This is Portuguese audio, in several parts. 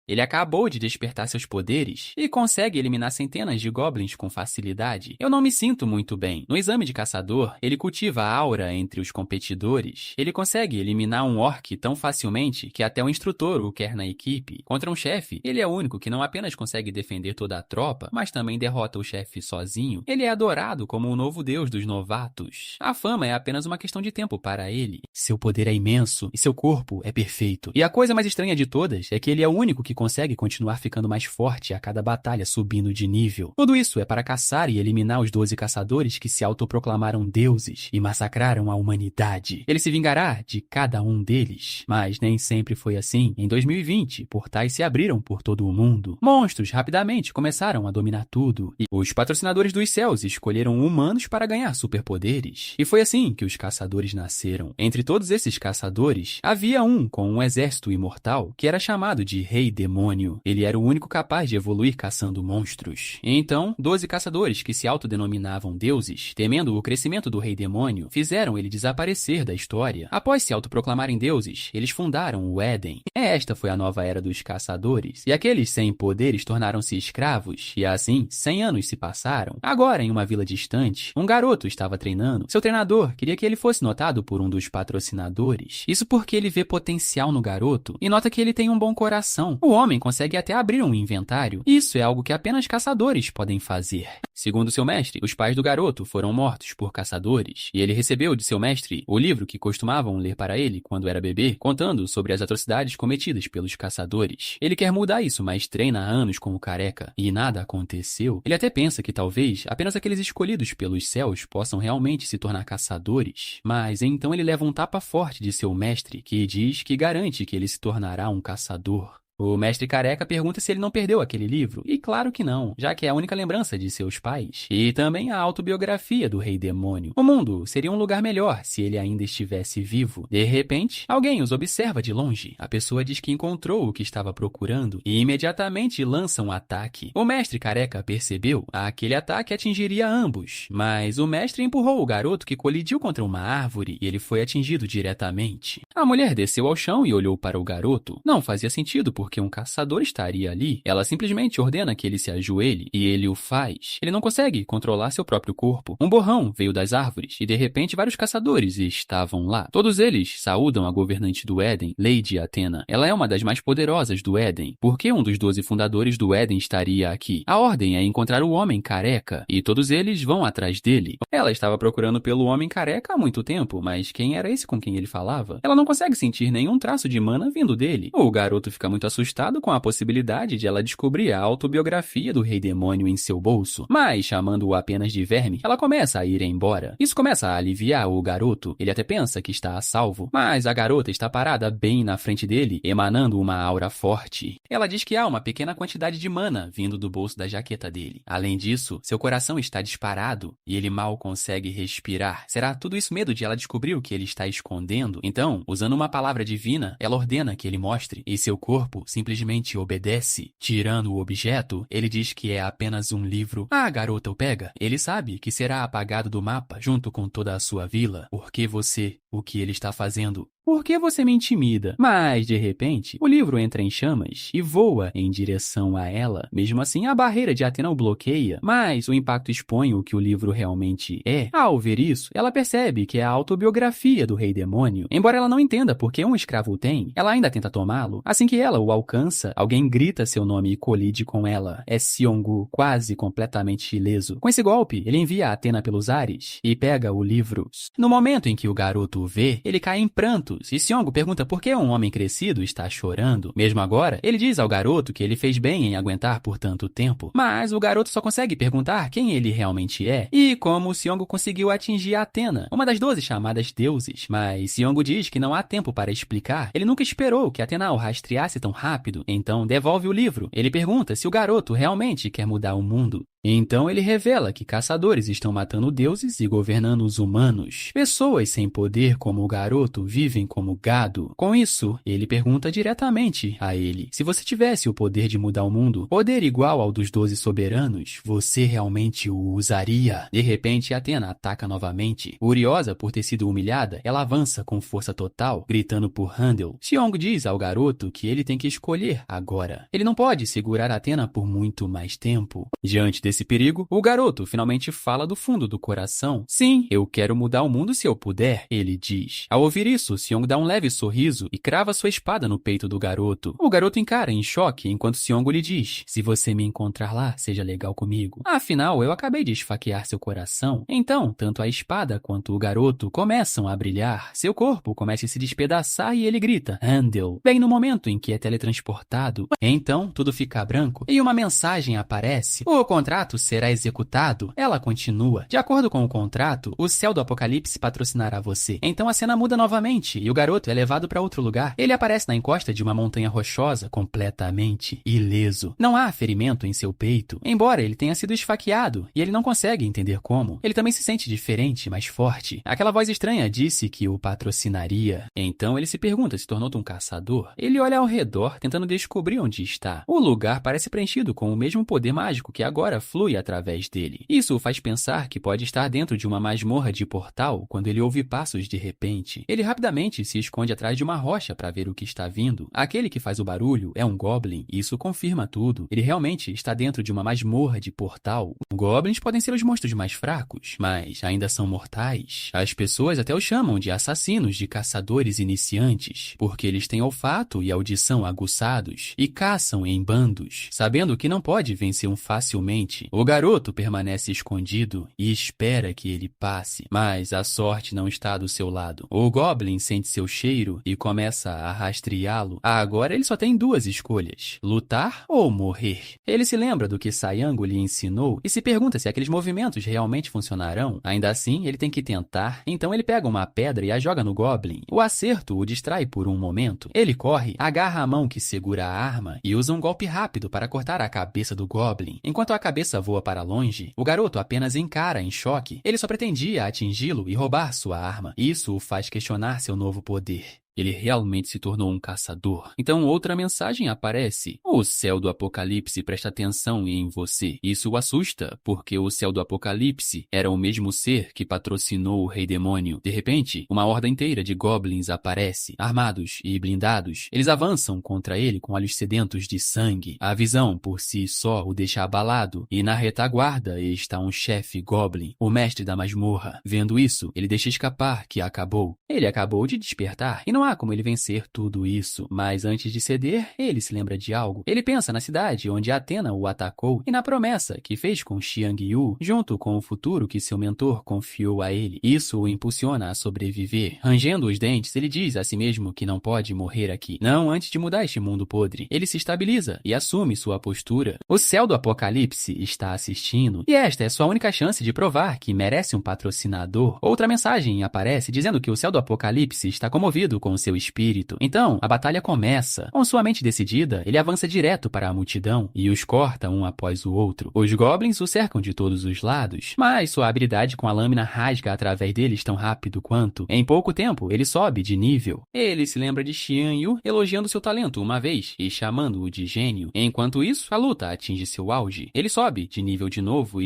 Ele acabou de despertar seus poderes e consegue eliminar centenas de goblins com facilidade. Eu não me sinto muito bem. No exame de caçador, ele cultiva a aura entre os competidores. Ele consegue eliminar um orc tão facilmente que até o instrutor o quer na equipe. Contra um chefe, ele é o único que não apenas consegue defender toda a tropa, mas também derrota o chefe sozinho. Ele é adorado como o novo deus dos novatos. A fama é apenas uma questão de tempo para ele. Seu poder é imenso e seu corpo é perfeito. E a coisa mais estranha de todas é que ele é o único que consegue continuar ficando mais forte a cada batalha subindo de nível. Tudo isso é para caçar e eliminar os 12 caçadores que se autoproclamaram deuses e massacraram a humanidade. Ele se vingará de cada um deles. Mas nem sempre foi assim. Em 2020, portais se abriram por todo o mundo. Monstros rapidamente começaram a dominar tudo. E os patrocinadores dos céus escolheram humanos para ganhar superpoderes. E foi assim que os caçadores nasceram. Entre todos esses caçadores, havia um com um exército imortal que era chamado de Rei Demônio. Ele era o único capaz de evoluir caçando monstros. Então, 12 caçadores que se autodenominavam deuses, temendo o crescimento do Rei Demônio, fizeram ele desaparecer da história. Após se autoproclamarem deuses, eles fundaram o Éden. Esta foi a nova era dos caçadores. E aqueles sem poderes tornaram-se escravos. E assim, 100 anos se passaram. Agora, em uma vila distante, um garoto estava treinando. Seu treinador queria que ele fosse notado por um dos patrocinadores. Isso porque ele vê potencial no garoto e nota que ele tem um bom coração. O homem consegue até abrir um inventário. Isso é algo que apenas caçadores podem fazer. Segundo seu mestre, os pais do garoto foram mortos por caçadores, e ele recebeu de seu mestre o livro que costumavam ler para ele quando era bebê, contando sobre as atrocidades cometidas pelos caçadores. Ele quer mudar isso, mas treina há anos com o careca, e nada aconteceu. Ele até pensa que talvez apenas aqueles escolhidos pelos céus possam realmente se tornar caçadores, mas então ele leva um tapa forte de seu mestre, que diz que garante que ele se tornará um caçador. O mestre careca pergunta se ele não perdeu aquele livro, e claro que não, já que é a única lembrança de seus pais. E também a autobiografia do Rei Demônio. O mundo seria um lugar melhor se ele ainda estivesse vivo. De repente, alguém os observa de longe. A pessoa diz que encontrou o que estava procurando e imediatamente lança um ataque. O mestre careca percebeu que aquele ataque atingiria ambos, mas o mestre empurrou o garoto que colidiu contra uma árvore e ele foi atingido diretamente. A mulher desceu ao chão e olhou para o garoto. Não fazia sentido porque um caçador estaria ali. Ela simplesmente ordena que ele se ajoelhe e ele o faz. Ele não consegue controlar seu próprio corpo. Um borrão veio das árvores e de repente vários caçadores estavam lá. Todos eles saúdam a governante do Éden, Lady Athena. Ela é uma das mais poderosas do Éden. Por que um dos 12 fundadores do Éden estaria aqui? A ordem é encontrar o homem careca e todos eles vão atrás dele. Ela estava procurando pelo homem careca há muito tempo, mas quem era esse com quem ele falava? Ela não consegue sentir nenhum traço de mana vindo dele. O garoto fica muito assustado com a possibilidade de ela descobrir a autobiografia do Rei Demônio em seu bolso, mas chamando-o apenas de verme, ela começa a ir embora. Isso começa a aliviar o garoto. Ele até pensa que está a salvo, mas a garota está parada bem na frente dele, emanando uma aura forte. Ela diz que há uma pequena quantidade de mana vindo do bolso da jaqueta dele. Além disso, seu coração está disparado e ele mal consegue respirar. Será tudo isso medo de ela descobrir o que ele está escondendo? Então, usando uma palavra divina, ela ordena que ele mostre, e seu corpo simplesmente obedece. Tirando o objeto, ele diz que é apenas um livro. A garota o pega. Ele sabe que será apagado do mapa junto com toda a sua vila. Porque você, o que ele está fazendo? Por que você me intimida? Mas, de repente, o livro entra em chamas e voa em direção a ela. Mesmo assim, a barreira de Athena o bloqueia, mas o impacto expõe o que o livro realmente é. Ao ver isso, ela percebe que é a autobiografia do Rei Demônio. Embora ela não entenda por que um escravo o tem, ela ainda tenta tomá-lo. Assim que ela o alcança, alguém grita seu nome e colide com ela. É Siongu, quase completamente ileso. Com esse golpe, ele envia Athena pelos ares e pega o livro. No momento em que o garoto o vê, ele cai em pranto. E Siongu pergunta por que um homem crescido está chorando. Mesmo agora, ele diz ao garoto que ele fez bem em aguentar por tanto tempo, mas o garoto só consegue perguntar quem ele realmente é e como Siongu conseguiu atingir Athena, uma das 12 chamadas deuses. Mas Siongu diz que não há tempo para explicar. Ele nunca esperou que Athena o rastreasse tão rápido, então devolve o livro. Ele pergunta se o garoto realmente quer mudar o mundo. Então ele revela que caçadores estão matando deuses e governando os humanos. Pessoas sem poder como o garoto vivem como gado. Com isso, ele pergunta diretamente a ele: se você tivesse o poder de mudar o mundo, poder igual ao dos 12 soberanos, você realmente o usaria? De repente, Athena ataca novamente. Furiosa por ter sido humilhada, ela avança com força total, gritando por Handel. Xiong diz ao garoto que ele tem que escolher agora. Ele não pode segurar Athena por muito mais tempo. Diante desse perigo, o garoto finalmente fala do fundo do coração. Sim, eu quero mudar o mundo se eu puder, ele diz. Ao ouvir isso, Xiong dá um leve sorriso e crava sua espada no peito do garoto. O garoto encara em choque enquanto Xiong lhe diz: se você me encontrar lá, seja legal comigo. Afinal, eu acabei de esfaquear seu coração. Então, tanto a espada quanto o garoto começam a brilhar. Seu corpo começa a se despedaçar e ele grita: Handel! Bem no momento em que é teletransportado. Então, tudo fica branco e uma mensagem aparece. O contrato será executado. Ela continua: de acordo com o contrato, o céu do apocalipse patrocinará você. Então a cena muda novamente e o garoto é levado para outro lugar. Ele aparece na encosta de uma montanha rochosa, completamente ileso. Não há ferimento em seu peito, embora ele tenha sido esfaqueado, e ele não consegue entender como. Ele também se sente diferente, mais forte. Aquela voz estranha disse que o patrocinaria. Então ele se pergunta se tornou um caçador. Ele olha ao redor, tentando descobrir onde está. O lugar parece preenchido com o mesmo poder mágico que agora flui através dele. Isso o faz pensar que pode estar dentro de uma masmorra de portal quando ele ouve passos de repente. Ele rapidamente se esconde atrás de uma rocha para ver o que está vindo. Aquele que faz o barulho é um goblin. Isso confirma tudo. Ele realmente está dentro de uma masmorra de portal. Goblins podem ser os monstros mais fracos, mas ainda são mortais. As pessoas até os chamam de assassinos de caçadores iniciantes, porque eles têm olfato e audição aguçados e caçam em bandos, sabendo que não pode vencer um facilmente. O garoto permanece escondido e espera que ele passe, mas a sorte não está do seu lado. O Goblin sente seu cheiro e começa a rastreá-lo. Agora ele só tem duas escolhas: lutar ou morrer. Ele se lembra do que Sayango lhe ensinou e se pergunta se aqueles movimentos realmente funcionarão. Ainda assim, ele tem que tentar. Então ele pega uma pedra e a joga no Goblin. O acerto o distrai por um momento. Ele corre, agarra a mão que segura a arma e usa um golpe rápido para cortar a cabeça do Goblin. Enquanto a cabeça voa para longe, o garoto apenas encara em choque. Ele só pretendia atingi-lo e roubar sua arma. Isso o faz questionar seu novo poder. Ele realmente se tornou um caçador. Então outra mensagem aparece: o céu do apocalipse presta atenção em você. Isso o assusta, porque o céu do apocalipse era o mesmo ser que patrocinou o rei demônio. De repente, uma horda inteira de goblins aparece, armados e blindados. Eles avançam contra ele com olhos sedentos de sangue. A visão por si só o deixa abalado, e na retaguarda está um chefe goblin, o mestre da masmorra. Vendo isso, ele deixa escapar que acabou. Ele acabou de despertar e não há como ele vencer tudo isso, mas antes de ceder, ele se lembra de algo. Ele pensa na cidade onde Athena o atacou e na promessa que fez com Xiang Yu, junto com o futuro que seu mentor confiou a ele. Isso o impulsiona a sobreviver. Rangendo os dentes, ele diz a si mesmo que não pode morrer aqui. Não antes de mudar este mundo podre. Ele se estabiliza e assume sua postura. O céu do apocalipse está assistindo, e esta é sua única chance de provar que merece um patrocinador. Outra mensagem aparece dizendo que o céu do apocalipse está comovido com seu espírito. Então, a batalha começa. Com sua mente decidida, ele avança direto para a multidão e os corta um após o outro. Os goblins o cercam de todos os lados, mas sua habilidade com a lâmina rasga através deles tão rápido quanto. Em pouco tempo, ele sobe de nível. Ele se lembra de Xian Yu elogiando seu talento uma vez e chamando-o de gênio. Enquanto isso, a luta atinge seu auge. Ele sobe de nível de novo,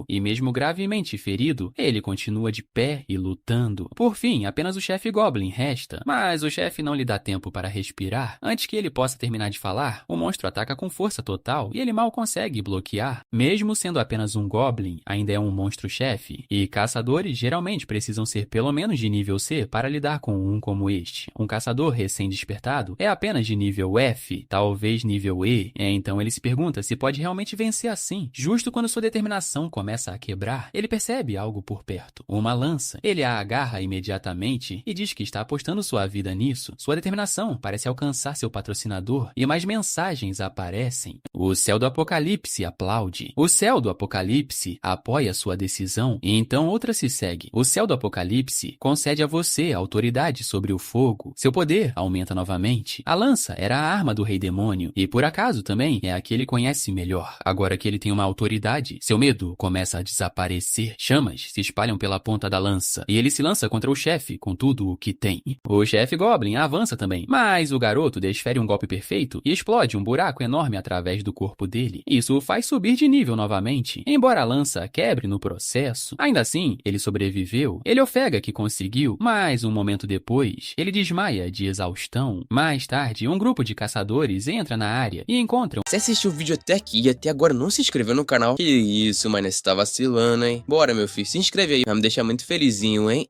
e mesmo gravemente ferido, ele continua de pé e lutando. Por fim, apenas o chefe Goblin resta, mas o chefe não lhe dá tempo para respirar. Antes que ele possa terminar de falar, o monstro ataca com força total e ele mal consegue bloquear. Mesmo sendo apenas um Goblin, ainda é um monstro-chefe, e caçadores geralmente precisam ser pelo menos de nível C para lidar com um como este. Um caçador recém-despertado é apenas de nível F, talvez nível E, então ele se pergunta se pode realmente vencer assim. Justo quando sua determinação começa a quebrar, ele percebe algo por perto, uma lança. Ele a agarra imediatamente e diz que está apostando sua vida vida nisso, sua determinação parece alcançar seu patrocinador e mais mensagens aparecem. O céu do Apocalipse aplaude. O céu do Apocalipse apoia sua decisão e então outra se segue. O céu do Apocalipse concede a você autoridade sobre o fogo. Seu poder aumenta novamente. A lança era a arma do rei demônio e por acaso também é a que ele conhece melhor. Agora que ele tem uma autoridade, seu medo começa a desaparecer. Chamas se espalham pela ponta da lança e ele se lança contra o chefe com tudo o que tem. O chefe Goblin avança também, mas o garoto desfere um golpe perfeito e explode um buraco enorme através do corpo dele. Isso o faz subir de nível novamente. Embora a lança quebre no processo, ainda assim, ele sobreviveu. Ele ofega que conseguiu, mas um momento depois, ele desmaia de exaustão. Mais tarde, um grupo de caçadores entra na área e encontram... Você assistiu o vídeo até aqui e até agora não se inscreveu no canal? Que isso, mano, você tá vacilando, hein? Bora, meu filho, se inscreve aí, vai me deixar muito felizinho, hein?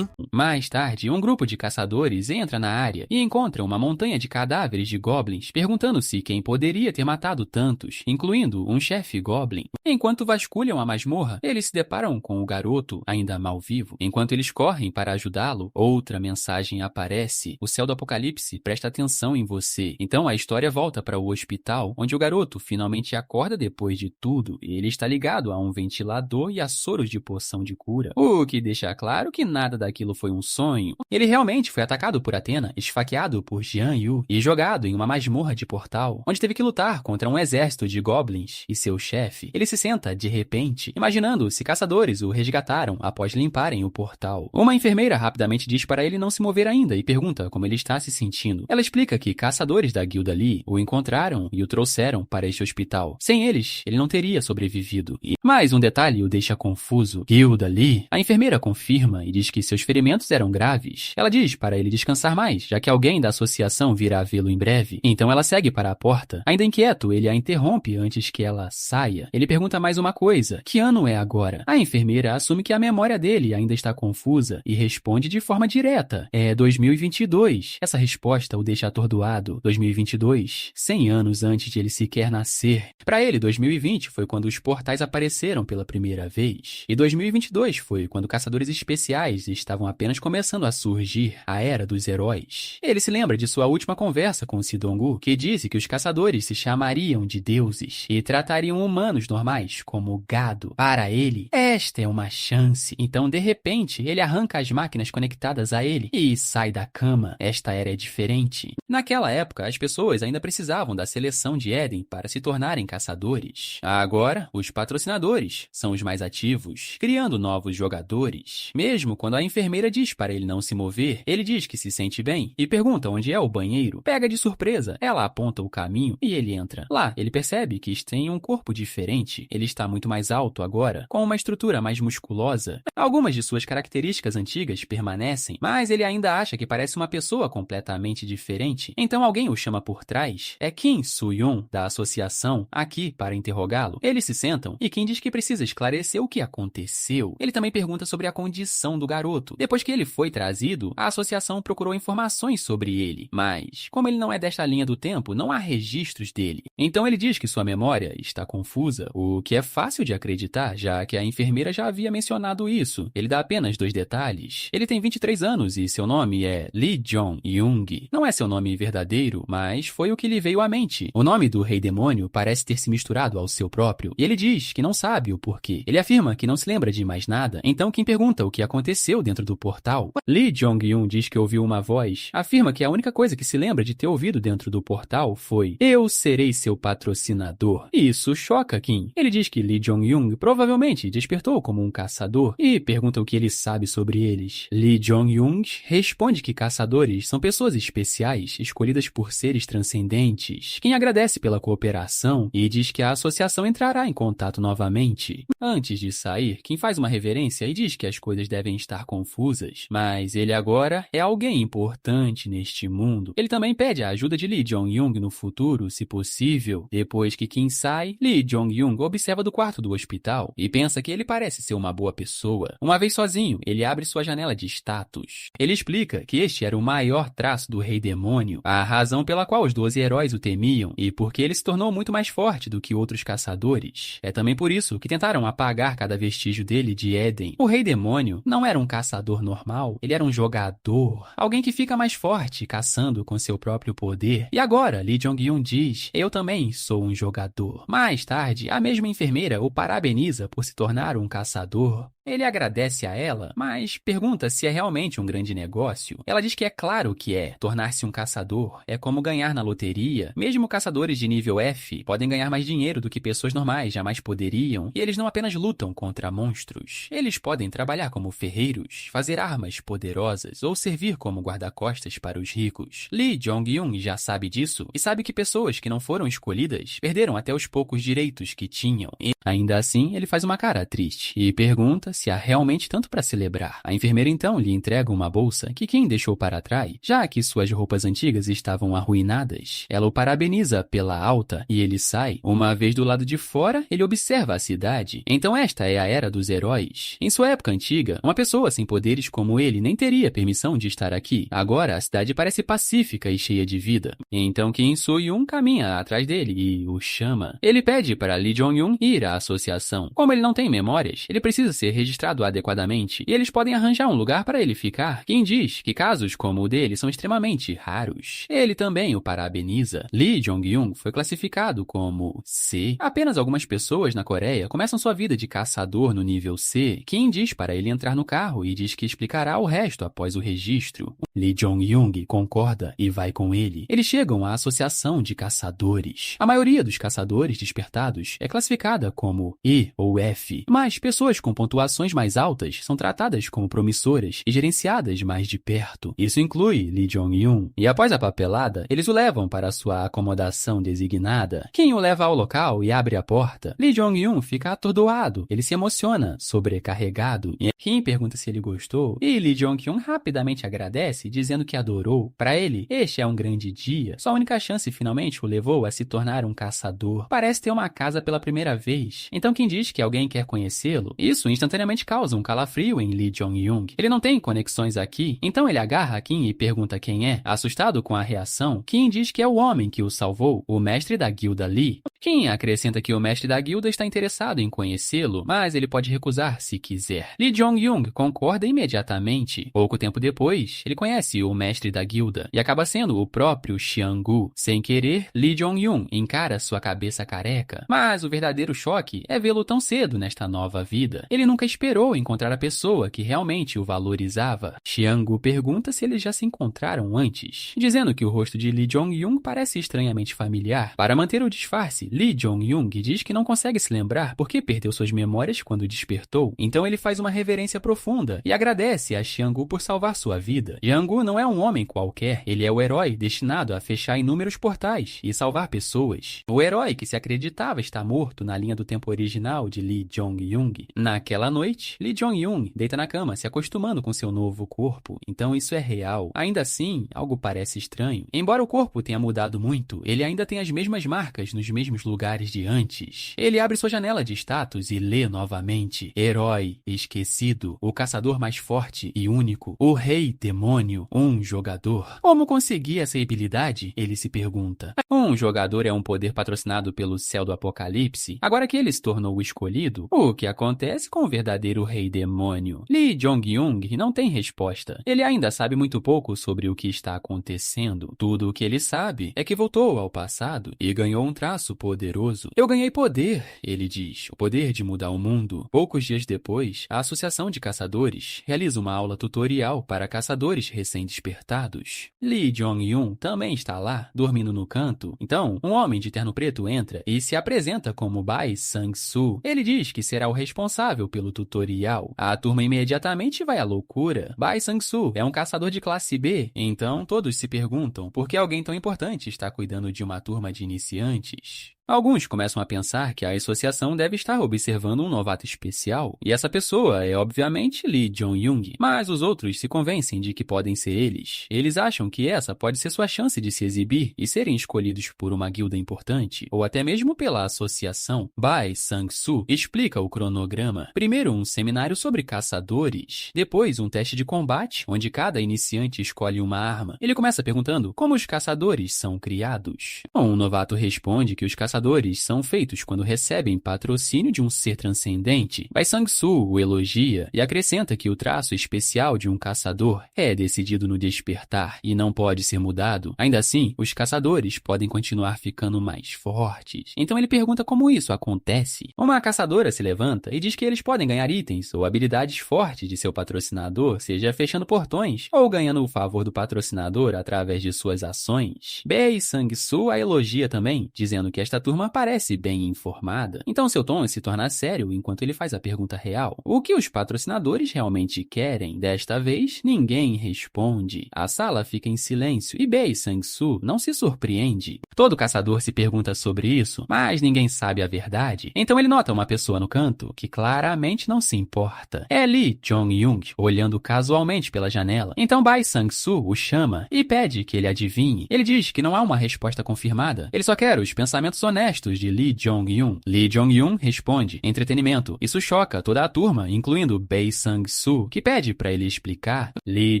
Mais tarde, um grupo de caçadores entra na área e encontra uma montanha de cadáveres de goblins, perguntando-se quem poderia ter matado tantos, incluindo um chefe goblin. Enquanto vasculham a masmorra, eles se deparam com o garoto, ainda mal vivo. Enquanto eles correm para ajudá-lo, outra mensagem aparece. O céu do Apocalipse presta atenção em você. Então a história volta para o hospital, onde o garoto finalmente acorda depois de tudo, e ele está ligado a um ventilador e a soros de poção de cura. O que deixa claro que nada daquilo foi um sonho. Ele realmente foi atacado por Athena, esfaqueado por Jian Yu e jogado em uma masmorra de portal, onde teve que lutar contra um exército de goblins e seu chefe. Ele se senta, de repente, imaginando se caçadores o resgataram após limparem o portal. Uma enfermeira rapidamente diz para ele não se mover ainda e pergunta como ele está se sentindo. Ela explica que caçadores da Guilda Lee o encontraram e o trouxeram para este hospital. Sem eles, ele não teria sobrevivido. E mais um detalhe o deixa confuso. Guilda Lee? A enfermeira confirma e diz que seus ferimentos eram graves. Ela diz para ele descansar mais, já que alguém da associação virá vê-lo em breve. Então ela segue para a porta. Ainda inquieto, ele a interrompe antes que ela saia. Ele pergunta mais uma coisa. Que ano é agora? A enfermeira assume que a memória dele ainda está confusa e responde de forma direta. É 2022. Essa resposta o deixa atordoado. 2022, 100 anos antes de ele sequer nascer. Para ele, 2020 foi quando os portais apareceram pela primeira vez. E 2022 foi quando caçadores especiais estavam apenas começando a surgir, a era dos heróis. Ele se lembra de sua última conversa com Sidongu, que disse que os caçadores se chamariam de deuses e tratariam humanos normais como gado. Para ele, esta é uma chance. Então, de repente, ele arranca as máquinas conectadas a ele e sai da cama. Esta era diferente. Naquela época, as pessoas ainda precisavam da seleção de Éden para se tornarem caçadores. Agora, os patrocinadores são os mais ativos, criando novos jogadores. Mesmo quando a enfermeira diz para ele não se mover, ele diz que se sente bem e pergunta onde é o banheiro. Pega de surpresa, ela aponta o caminho e ele entra. Lá, ele percebe que tem um corpo diferente. Ele está muito mais alto agora, com uma estrutura mais musculosa. Algumas de suas características antigas permanecem, mas ele ainda acha que parece uma pessoa completamente diferente. Então alguém o chama por trás. É Kim Soo-yoon, da associação, aqui para interrogá-lo. Eles se sentam e Kim diz que precisa esclarecer o que aconteceu. Ele também pergunta sobre a condição do garoto. Depois que ele foi trazido, a associação procurou informações sobre ele, mas, como ele não é desta linha do tempo, não há registros dele. Então ele diz que sua memória está confusa, o que é fácil de acreditar, já que a enfermeira já havia mencionado isso. Ele dá apenas 2 detalhes. Ele tem 23 anos e seu nome é Lee Jong-young. Não é seu nome verdadeiro, mas foi o que lhe veio à mente. O nome do rei demônio parece ter se misturado ao seu próprio, e ele diz que não sabe o porquê. Ele afirma que não se lembra de mais nada, então quem pergunta o que aconteceu dentro do portal? Lee Jong-young diz que ouviu uma voz, afirma que a única coisa que se lembra de ter ouvido dentro do portal foi "Eu serei seu patrocinador". Isso choca Kim. Ele diz que Lee Jong-young provavelmente despertou como um caçador e pergunta o que ele sabe sobre eles. Lee Jong-young responde que caçadores são pessoas especiais, escolhidas por seres transcendentes. Kim agradece pela cooperação e diz que a associação entrará em contato novamente. Antes de sair, Kim faz uma reverência e diz que as coisas devem estar confusas, mas ele agora é alguém importante neste mundo. Ele também pede a ajuda de Lee Jong-young no futuro, se possível. Depois que Kim sai, Lee Jong-young observa do quarto do hospital e pensa que ele parece ser uma boa pessoa. Uma vez sozinho, ele abre sua janela de status. Ele explica que este era o maior traço do rei demônio, a razão pela qual os 12 heróis o temiam e porque ele se tornou muito mais forte do que outros caçadores. É também por isso que tentaram apagar cada vestígio dele de Éden. O rei demônio não era um caçador normal, ele era um jogador. jogador, alguém que fica mais forte caçando com seu próprio poder. E agora, Lee Jong-un diz, eu também sou um jogador. Mais tarde, a mesma enfermeira o parabeniza por se tornar um caçador. Ele agradece a ela, mas pergunta se é realmente um grande negócio. Ela diz que é claro que é. Tornar-se um caçador é como ganhar na loteria. Mesmo caçadores de nível F podem ganhar mais dinheiro do que pessoas normais jamais poderiam, e eles não apenas lutam contra monstros. Eles podem trabalhar como ferreiros, fazer armas poderosas ou servir como guarda-costas para os ricos. Lee Jong-un já sabe disso e sabe que pessoas que não foram escolhidas perderam até os poucos direitos que tinham. E, ainda assim, ele faz uma cara triste e pergunta se há realmente tanto para celebrar. A enfermeira então lhe entrega uma bolsa que Kim deixou para trás, já que suas roupas antigas estavam arruinadas. Ela o parabeniza pela alta e ele sai. Uma vez do lado de fora, ele observa a cidade. Então esta é a era dos heróis. Em sua época antiga, uma pessoa sem poderes como ele nem teria permissão de estar aqui. Agora a cidade parece pacífica e cheia de vida. Então Kim Soo-hyun caminha atrás dele e o chama. Ele pede para Lee Jong-un ir à associação. Como ele não tem memórias, ele precisa ser registrado adequadamente e eles podem arranjar um lugar para ele ficar. Kim diz que casos como o dele são extremamente raros. Ele também o parabeniza. Lee Jong-un foi classificado como C. Apenas algumas pessoas na Coreia começam sua vida de caçador no nível C. Kim diz para ele entrar no carro e diz que explicará o resto após o registro. Lee Jong-un concorda e vai com ele. Eles chegam à associação de caçadores. A maioria dos caçadores despertados é classificada como E ou F, mas pessoas com pontuações mais altas são tratadas como promissoras e gerenciadas mais de perto. Isso inclui Lee Jong-un. E após a papelada, eles o levam para sua acomodação designada. Kim o leva ao local e abre a porta. Lee Jong-un fica atordoado. Ele se emociona, sobrecarregado. E Kim pergunta se ele gostou e Lee Jong-un rapidamente agradece, dizendo que adorou. Para ele, este é um grande dia. Sua única chance finalmente o levou a se tornar um caçador. Parece ter uma casa pela primeira vez. Então Kim diz que alguém quer conhecê-lo. Isso instantaneamente causa um calafrio em Lee Jong-un. Ele não tem conexões aqui, então ele agarra Kim e pergunta quem é. Assustado com a reação, Kim diz que é o homem que o salvou, o mestre da guilda Lee. Kim acrescenta que o mestre da guilda está interessado em conhecê-lo, mas ele pode recusar se quiser. Lee Jong-un concorda imediatamente. Pouco tempo depois, ele conhece o mestre da guilda e acaba sendo o próprio Xianggu. Sem querer, Lee Jong-un encara sua cabeça careca, mas o verdadeiro choque é vê-lo tão cedo nesta nova vida. Ele nunca esperou encontrar a pessoa que realmente o valorizava. Xianggu pergunta se eles já se encontraram antes, dizendo que o rosto de Lee Jong-un parece estranhamente familiar. Para manter o disfarce, Lee Jong-un diz que não consegue se lembrar porque perdeu suas memórias quando despertou. Então ele faz uma reverência profunda e agradece a Xianggu por salvar sua vida. Xianggu não é um homem qualquer, ele é o herói destinado a fechar inúmeros portais e salvar pessoas. O herói que se acreditava estar morto na linha do tempo original de Lee Jong-un. Naquela noite, Lee Jong-un deita na cama, se acostumando com seu novo corpo. Então isso é real. Ainda assim, algo parece estranho. Embora o corpo tenha mudado muito, ele ainda tem as mesmas marcas nos mesmos lugares de antes. Ele abre sua janela de status e lê novamente: Herói esquecido, o caçador mais forte e único, o rei demônio, um jogador. Como conseguir essa habilidade? Ele se pergunta. Um jogador é um poder patrocinado pelo céu do apocalipse. Agora que ele se tornou o escolhido, o que acontece com o verdadeiro rei demônio? Lee Jong-un não tem resposta. Ele ainda sabe muito pouco sobre o que está acontecendo. Tudo o que ele sabe é que voltou ao passado e ganhou um traço poderoso. Eu ganhei poder, ele diz, o poder de mudar o mundo. Poucos dias depois, a Associação de Caçadores realiza uma aula tutorial para caçadores recém-despertados. Lee Jong-un também está lá, dormindo no canto. Então, um homem de terno preto entra e se apresenta como Bai Sang-soo. Ele diz que será o responsável pelo tutorial. A turma imediatamente vai à loucura. Bai Sang-soo é um caçador de classe B, então todos se perguntam por que alguém tão importante está cuidando de uma turma de iniciantes. Alguns começam a pensar que a associação deve estar observando um novato especial, e essa pessoa é obviamente Lee Jong-un, mas os outros se convencem de que podem ser eles. Eles acham que essa pode ser sua chance de se exibir e serem escolhidos por uma guilda importante, ou até mesmo pela associação. Bai Sang-soo explica o cronograma. Primeiro um seminário sobre caçadores, depois um teste de combate, onde cada iniciante escolhe uma arma. Ele começa perguntando como os caçadores são criados. Um novato responde que os caçadores caçadores são feitos quando recebem patrocínio de um ser transcendente. Bai Sang-soo o elogia e acrescenta que o traço especial de um caçador é decidido no despertar e não pode ser mudado. Ainda assim, os caçadores podem continuar ficando mais fortes. Então ele pergunta como isso acontece. Uma caçadora se levanta e diz que eles podem ganhar itens ou habilidades fortes de seu patrocinador, seja fechando portões ou ganhando o favor do patrocinador através de suas ações. Bai Sang-soo a elogia também, dizendo que esta turma parece bem informada. Então seu tom se torna sério enquanto ele faz a pergunta real. O que os patrocinadores realmente querem? Desta vez, ninguém responde. A sala fica em silêncio e Bai Sang-soo não se surpreende. Todo caçador se pergunta sobre isso, mas ninguém sabe a verdade. Então ele nota uma pessoa no canto que claramente não se importa. É Lee Jong-young, olhando casualmente pela janela. Então Bai Sang-soo o chama e pede que ele adivinhe. Ele diz que não há uma resposta confirmada. Ele só quer os pensamentos honestos de Lee Jong-young. Lee Jong-young responde: entretenimento. Isso choca toda a turma, incluindo Bai Sang-soo, que pede para ele explicar. Lee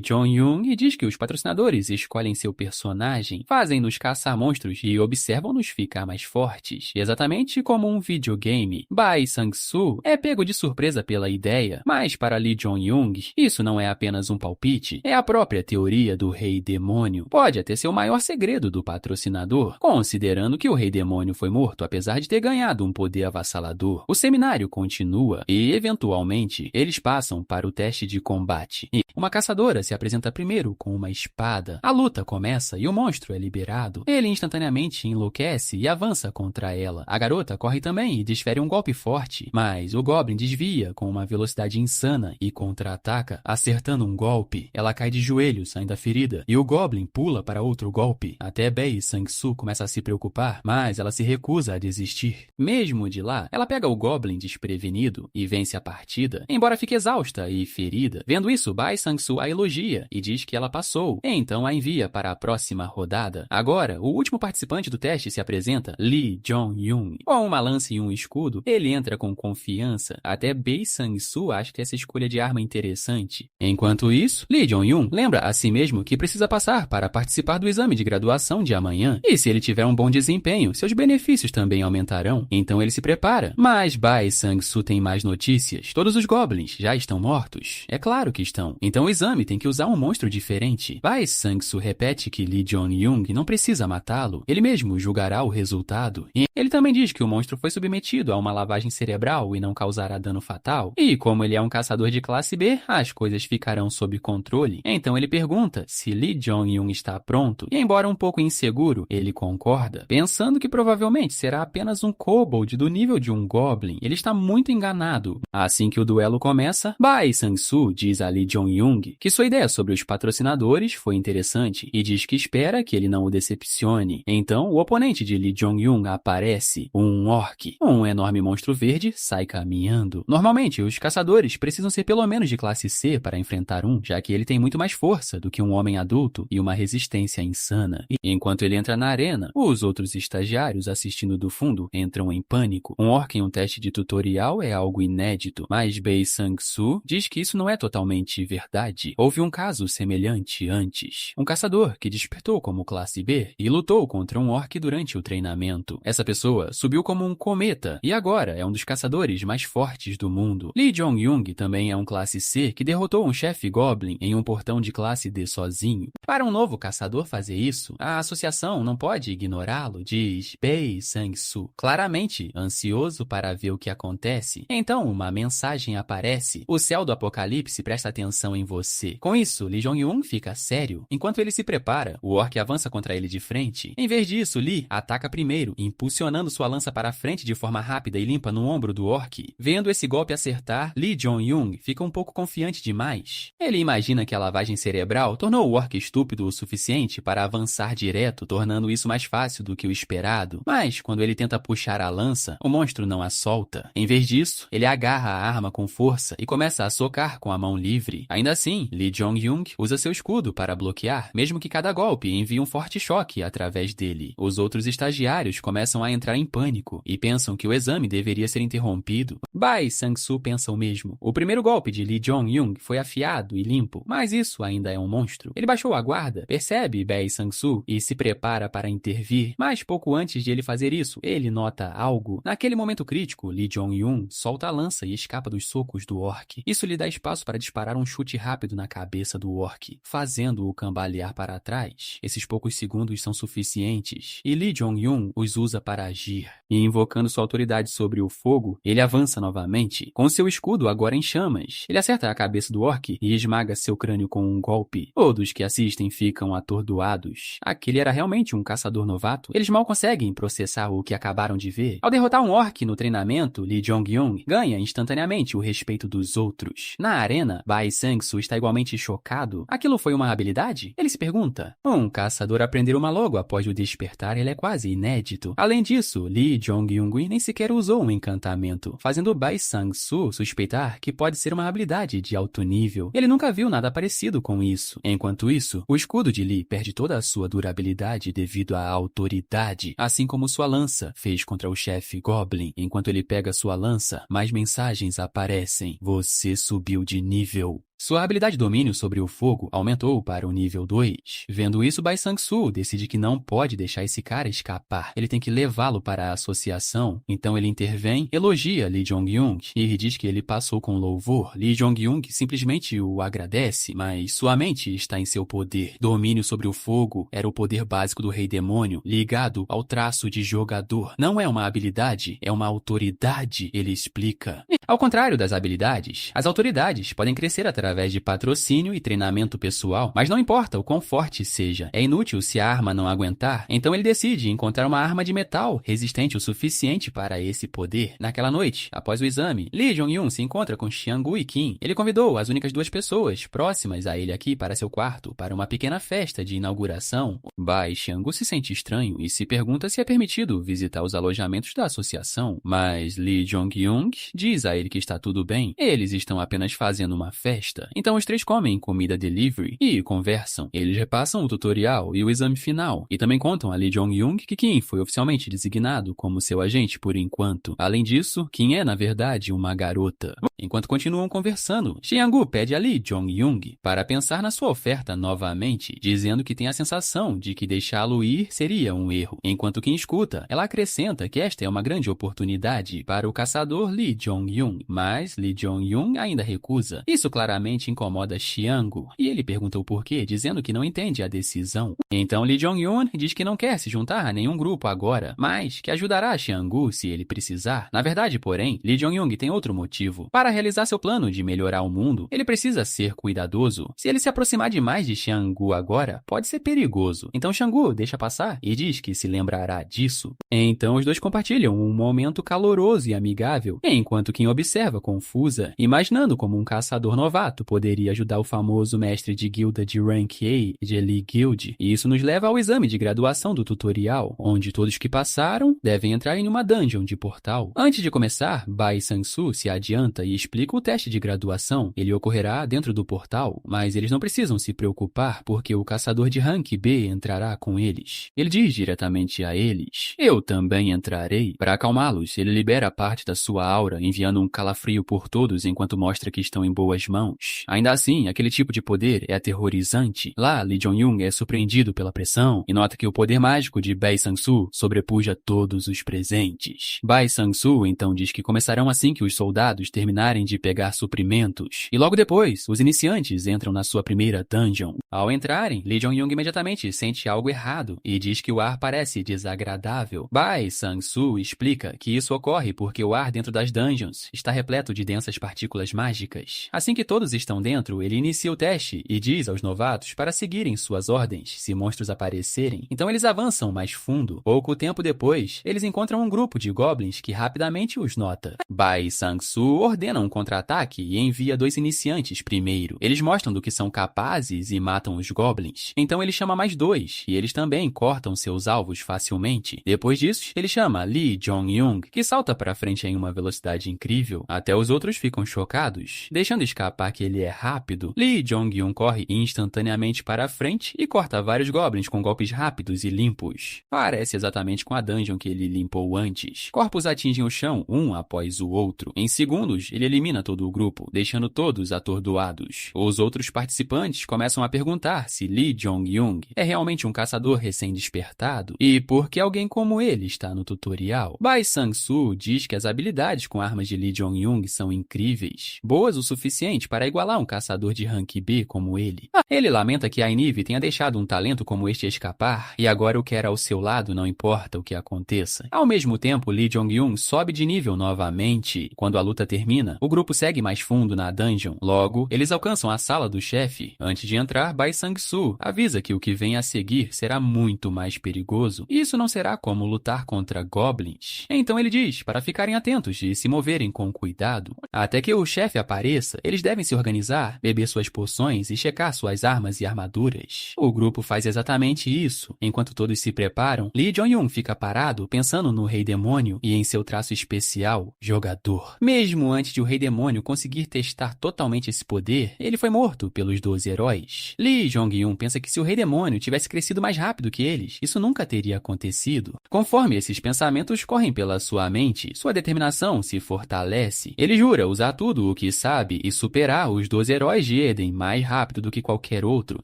Jong-young diz que os patrocinadores escolhem seu personagem, fazem-nos caçar monstros e observam-nos ficar mais fortes, exatamente como um videogame. Bai Sang-soo é pego de surpresa pela ideia, mas para Lee Jong-young, isso não é apenas um palpite, é a própria teoria do Rei Demônio. Pode até ser o maior segredo do patrocinador, considerando que o Rei Demônio foi morto apesar de ter ganhado um poder avassalador. O seminário continua e, eventualmente, eles passam para o teste de combate. E uma caçadora se apresenta primeiro com uma espada. A luta começa e o monstro é liberado. Ele instantaneamente enlouquece e avança contra ela. A garota corre também e desfere um golpe forte, mas o Goblin desvia com uma velocidade insana e contra-ataca, acertando um golpe. Ela cai de joelhos, ainda ferida, e o Goblin pula para outro golpe. Até Bai Sang-soo começa a se preocupar, mas ela se recusa a desistir. Mesmo de lá, ela pega o Goblin desprevenido e vence a partida, embora fique exausta e ferida. Vendo isso, Bai Sang-soo a elogia e diz que ela passou, então a envia para a próxima rodada. Agora, o último participante do teste se apresenta, Lee Jong-young. Com uma lança e um escudo, ele entra com confiança. Até Bai Sang-soo acha que essa escolha de arma é interessante. Enquanto isso, Lee Jong-young lembra a si mesmo que precisa passar para participar do exame de graduação de amanhã. E se ele tiver um bom desempenho, seus benefícios também aumentarão. Então ele se prepara. Mas Bai Sang-soo tem mais notícias. Todos os Goblins já estão mortos. É claro que estão. Então o exame tem que usar um monstro diferente. Bai Sang-soo repete que Lee Jong-young não precisa matá-lo. Ele mesmo julgará o resultado. E ele também diz que o monstro foi submetido a uma lavagem cerebral e não causará dano fatal. E como ele é um caçador de classe B, as coisas ficarão sob controle. Então ele pergunta se Lee Jong-young está pronto. E embora um pouco inseguro, ele concorda, pensando que provavelmente será apenas um kobold do nível de um Goblin. Ele está muito enganado. Assim que o duelo começa, Bai Sang-soo diz a Lee Jong-young que sua ideia sobre os patrocinadores foi interessante e diz que espera que ele não o decepcione. Então, o oponente de Lee Jong-young aparece, um orc. Um enorme monstro verde sai caminhando. Normalmente, os caçadores precisam ser pelo menos de classe C para enfrentar um, já que ele tem muito mais força do que um homem adulto e uma resistência insana. E enquanto ele entra na arena, os outros estagiários assistindo do fundo entram em pânico. Um orc em um teste de tutorial é algo inédito, mas Bai Sang-soo diz que isso não é totalmente verdade. Houve um caso semelhante antes. Um caçador que despertou como classe B e lutou contra um orc durante o treinamento. Essa pessoa subiu como um cometa e agora é um dos caçadores mais fortes do mundo. Lee Jong-young também é um classe C que derrotou um chefe Goblin em um portão de classe D sozinho. Para um novo caçador fazer isso, a associação não pode ignorá-lo, diz Bai Sang-soo, claramente ansioso para ver o que acontece. Então uma mensagem aparece. O céu do apocalipse presta atenção em você. Com isso, Lee Jong-young fica sério. Enquanto ele se prepara, o orc avança contra ele de frente. Em vez disso, Lee ataca primeiro, impulsionando sua lança para frente de forma rápida e limpa no ombro do orc. Vendo esse golpe acertar, Lee Jong-young fica um pouco confiante demais. Ele imagina que a lavagem cerebral tornou o orc estúpido o suficiente para avançar direto, tornando isso mais fácil do que o esperado. Mas, quando ele tenta puxar a lança, o monstro não a solta. Em vez disso, ele agarra a arma com força e começa a socar com a mão livre. Ainda assim, Lee Jong-young usa seu escudo para bloquear, mesmo que cada golpe envie um forte choque através dele. Os outros estagiários começam a entrar em pânico e pensam que o exame deveria ser interrompido. Bai Sang-soo pensa o mesmo. O primeiro golpe de Lee Jong-young foi afiado e limpo, mas isso ainda é um monstro. Ele baixou a guarda, percebe Bai Sang-soo e se prepara para intervir, mas pouco antes de ele fazer isso, ele nota algo. Naquele momento crítico, Lee Jong-un solta a lança e escapa dos socos do orc. Isso lhe dá espaço para disparar um chute rápido na cabeça do orc, fazendo-o cambalear para trás. Esses poucos segundos são suficientes, e Lee Jong-un os usa para agir. E invocando sua autoridade sobre o fogo, ele avança novamente, com seu escudo agora em chamas. Ele acerta a cabeça do orc e esmaga seu crânio com um golpe. Todos que assistem ficam atordoados. Aquele era realmente um caçador novato. Eles mal conseguem processar o que acabaram de ver. Ao derrotar um orc no treinamento, Lee Jong-un ganha instantaneamente o respeito dos outros. Na arena, Bai Sang-soo está igualmente chocado. Aquilo foi uma habilidade? Ele se pergunta. Um caçador aprender uma logo após o despertar, ele é quase inédito. Além disso, Lee Jong-un nem sequer usou um encantamento, fazendo Bai Sang-soo suspeitar que pode ser uma habilidade de alto nível. Ele nunca viu nada parecido com isso. Enquanto isso, o escudo de Lee perde toda a sua durabilidade devido à autoridade, assim como sua lança fez contra o chefe Goblin. Enquanto ele pega sua lança, mais mensagens aparecem. Você subiu de nível. Sua habilidade de domínio sobre o fogo aumentou para o nível 2. Vendo isso, Bai Sang-soo decide que não pode deixar esse cara escapar. Ele tem que levá-lo para a associação. Então ele intervém, elogia Lee Jong-un e diz que ele passou com louvor. Lee Jong-un simplesmente o agradece, mas sua mente está em seu poder. Domínio sobre o fogo era o poder básico do Rei Demônio, ligado ao traço de jogador. Não é uma habilidade, é uma autoridade, ele explica. Ao contrário das habilidades, as autoridades podem crescer através de patrocínio e treinamento pessoal, mas não importa o quão forte seja. É inútil se a arma não aguentar, então ele decide encontrar uma arma de metal resistente o suficiente para esse poder. Naquela noite, após o exame, Lee Jong-un se encontra com Xianggu e Kim. Ele convidou as únicas duas pessoas próximas a ele aqui para seu quarto, para uma pequena festa de inauguração. Bai Xianggu se sente estranho e se pergunta se é permitido visitar os alojamentos da associação, mas Lee Jong-un diz a ele que está tudo bem. Eles estão apenas fazendo uma festa. Então os três comem comida delivery e conversam. Eles repassam o tutorial e o exame final. E também contam a Lee Jong-un que Kim foi oficialmente designado como seu agente por enquanto. Além disso, Kim é, na verdade, uma garota. Enquanto continuam conversando, Xianggu pede a Lee Jong-un para pensar na sua oferta novamente, dizendo que tem a sensação de que deixá-lo ir seria um erro. Enquanto Kim escuta, ela acrescenta que esta é uma grande oportunidade para o caçador Lee Jong-un, mas Lee Jong-un ainda recusa. Isso claramente incomoda Xianggu, e ele pergunta o porquê, dizendo que não entende a decisão. Então Lee Jong-un diz que não quer se juntar a nenhum grupo agora, mas que ajudará Xianggu se ele precisar. Na verdade, porém, Lee Jong-un tem outro motivo. Para realizar seu plano de melhorar o mundo, ele precisa ser cuidadoso. Se ele se aproximar demais de Xianggu agora, pode ser perigoso. Então Xianggu deixa passar e diz que se lembrará disso. Então os dois compartilham um momento caloroso e amigável, enquanto Kim observa confusa, imaginando como um caçador novato poderia ajudar o famoso mestre de guilda de Rank A de Lee Guild. E isso nos leva ao exame de graduação do tutorial, onde todos que passaram devem entrar em uma dungeon de portal. Antes de começar, Bai Sang-soo se adianta e explica o teste de graduação. Ele ocorrerá dentro do portal, mas eles não precisam se preocupar porque o caçador de Rank B entrará com eles. Ele diz diretamente a eles: "Eu também entrarei." Para acalmá-los, ele libera parte da sua aura, enviando um calafrio por todos enquanto mostra que estão em boas mãos. Ainda assim, aquele tipo de poder é aterrorizante. Lá, Lee Jong-un é surpreendido pela pressão e nota que o poder mágico de Bai Sang-soo sobrepuja todos os presentes. Bai Sang-soo então diz que começarão assim que os soldados terminarem de pegar suprimentos. E logo depois, os iniciantes entram na sua primeira dungeon. Ao entrarem, Lee Jong-un imediatamente sente algo errado e diz que o ar parece desagradável. Bai Sang-soo explica que isso ocorre porque o ar dentro das dungeons está repleto de densas partículas mágicas. Assim que todos estão dentro, ele inicia o teste e diz aos novatos para seguirem suas ordens se monstros aparecerem. Então eles avançam mais fundo. Pouco tempo depois, eles encontram um grupo de goblins que rapidamente os nota. Bai Sang-soo ordena um contra-ataque e envia 2 iniciantes primeiro. Eles mostram do que são capazes e matam os goblins. Então ele chama mais 2 e eles também cortam seus alvos facilmente. Depois disso, ele chama Lee Jong-un, que salta para frente em uma velocidade incrível. Até os outros ficam chocados. Deixando escapar que ele é rápido, Lee Jong-un corre instantaneamente para a frente e corta vários goblins com golpes rápidos e limpos. Parece exatamente com a dungeon que ele limpou antes. Corpos atingem o chão um após o outro. Em segundos, ele elimina todo o grupo, deixando todos atordoados. Os outros participantes começam a perguntar se Lee Jong-young é realmente um caçador recém-despertado e por que alguém como ele está no tutorial. Bai Sang-soo diz que as habilidades com armas de Lee Jong-young são incríveis, boas o suficiente para igualar um caçador de rank B como ele. Ele lamenta que a Nynaeve tenha deixado um talento como este escapar e agora o quer ao seu lado não importa o que aconteça. Ao mesmo tempo, Lee Jong-young sobe de nível novamente. Quando a luta termina, o grupo segue mais fundo na dungeon. Logo, eles alcançam a sala do chefe. Antes de entrar, Bai Sang-soo avisa que o que vem a seguir será muito mais perigoso. Isso não será como lutar contra goblins. Então ele diz para ficarem atentos e se moverem com cuidado. Até que o chefe apareça, eles devem se organizar, beber suas poções e checar suas armas e armaduras. O grupo faz exatamente isso. Enquanto todos se preparam, Lee Jong-young fica parado pensando no Rei Demônio e em seu traço especial, jogador. Mesmo antes de o Rei Demônio conseguir testar totalmente esse poder, ele foi morto pelos 12 heróis. Lee Jong-young pensa que se o Rei Demônio tivesse crescido mais rápido que eles, isso nunca teria acontecido. Conforme esses pensamentos correm pela sua mente, sua determinação se fortalece. Ele jura usar tudo o que sabe e superar os 12 heróis de Eden mais rápido do que qualquer outro.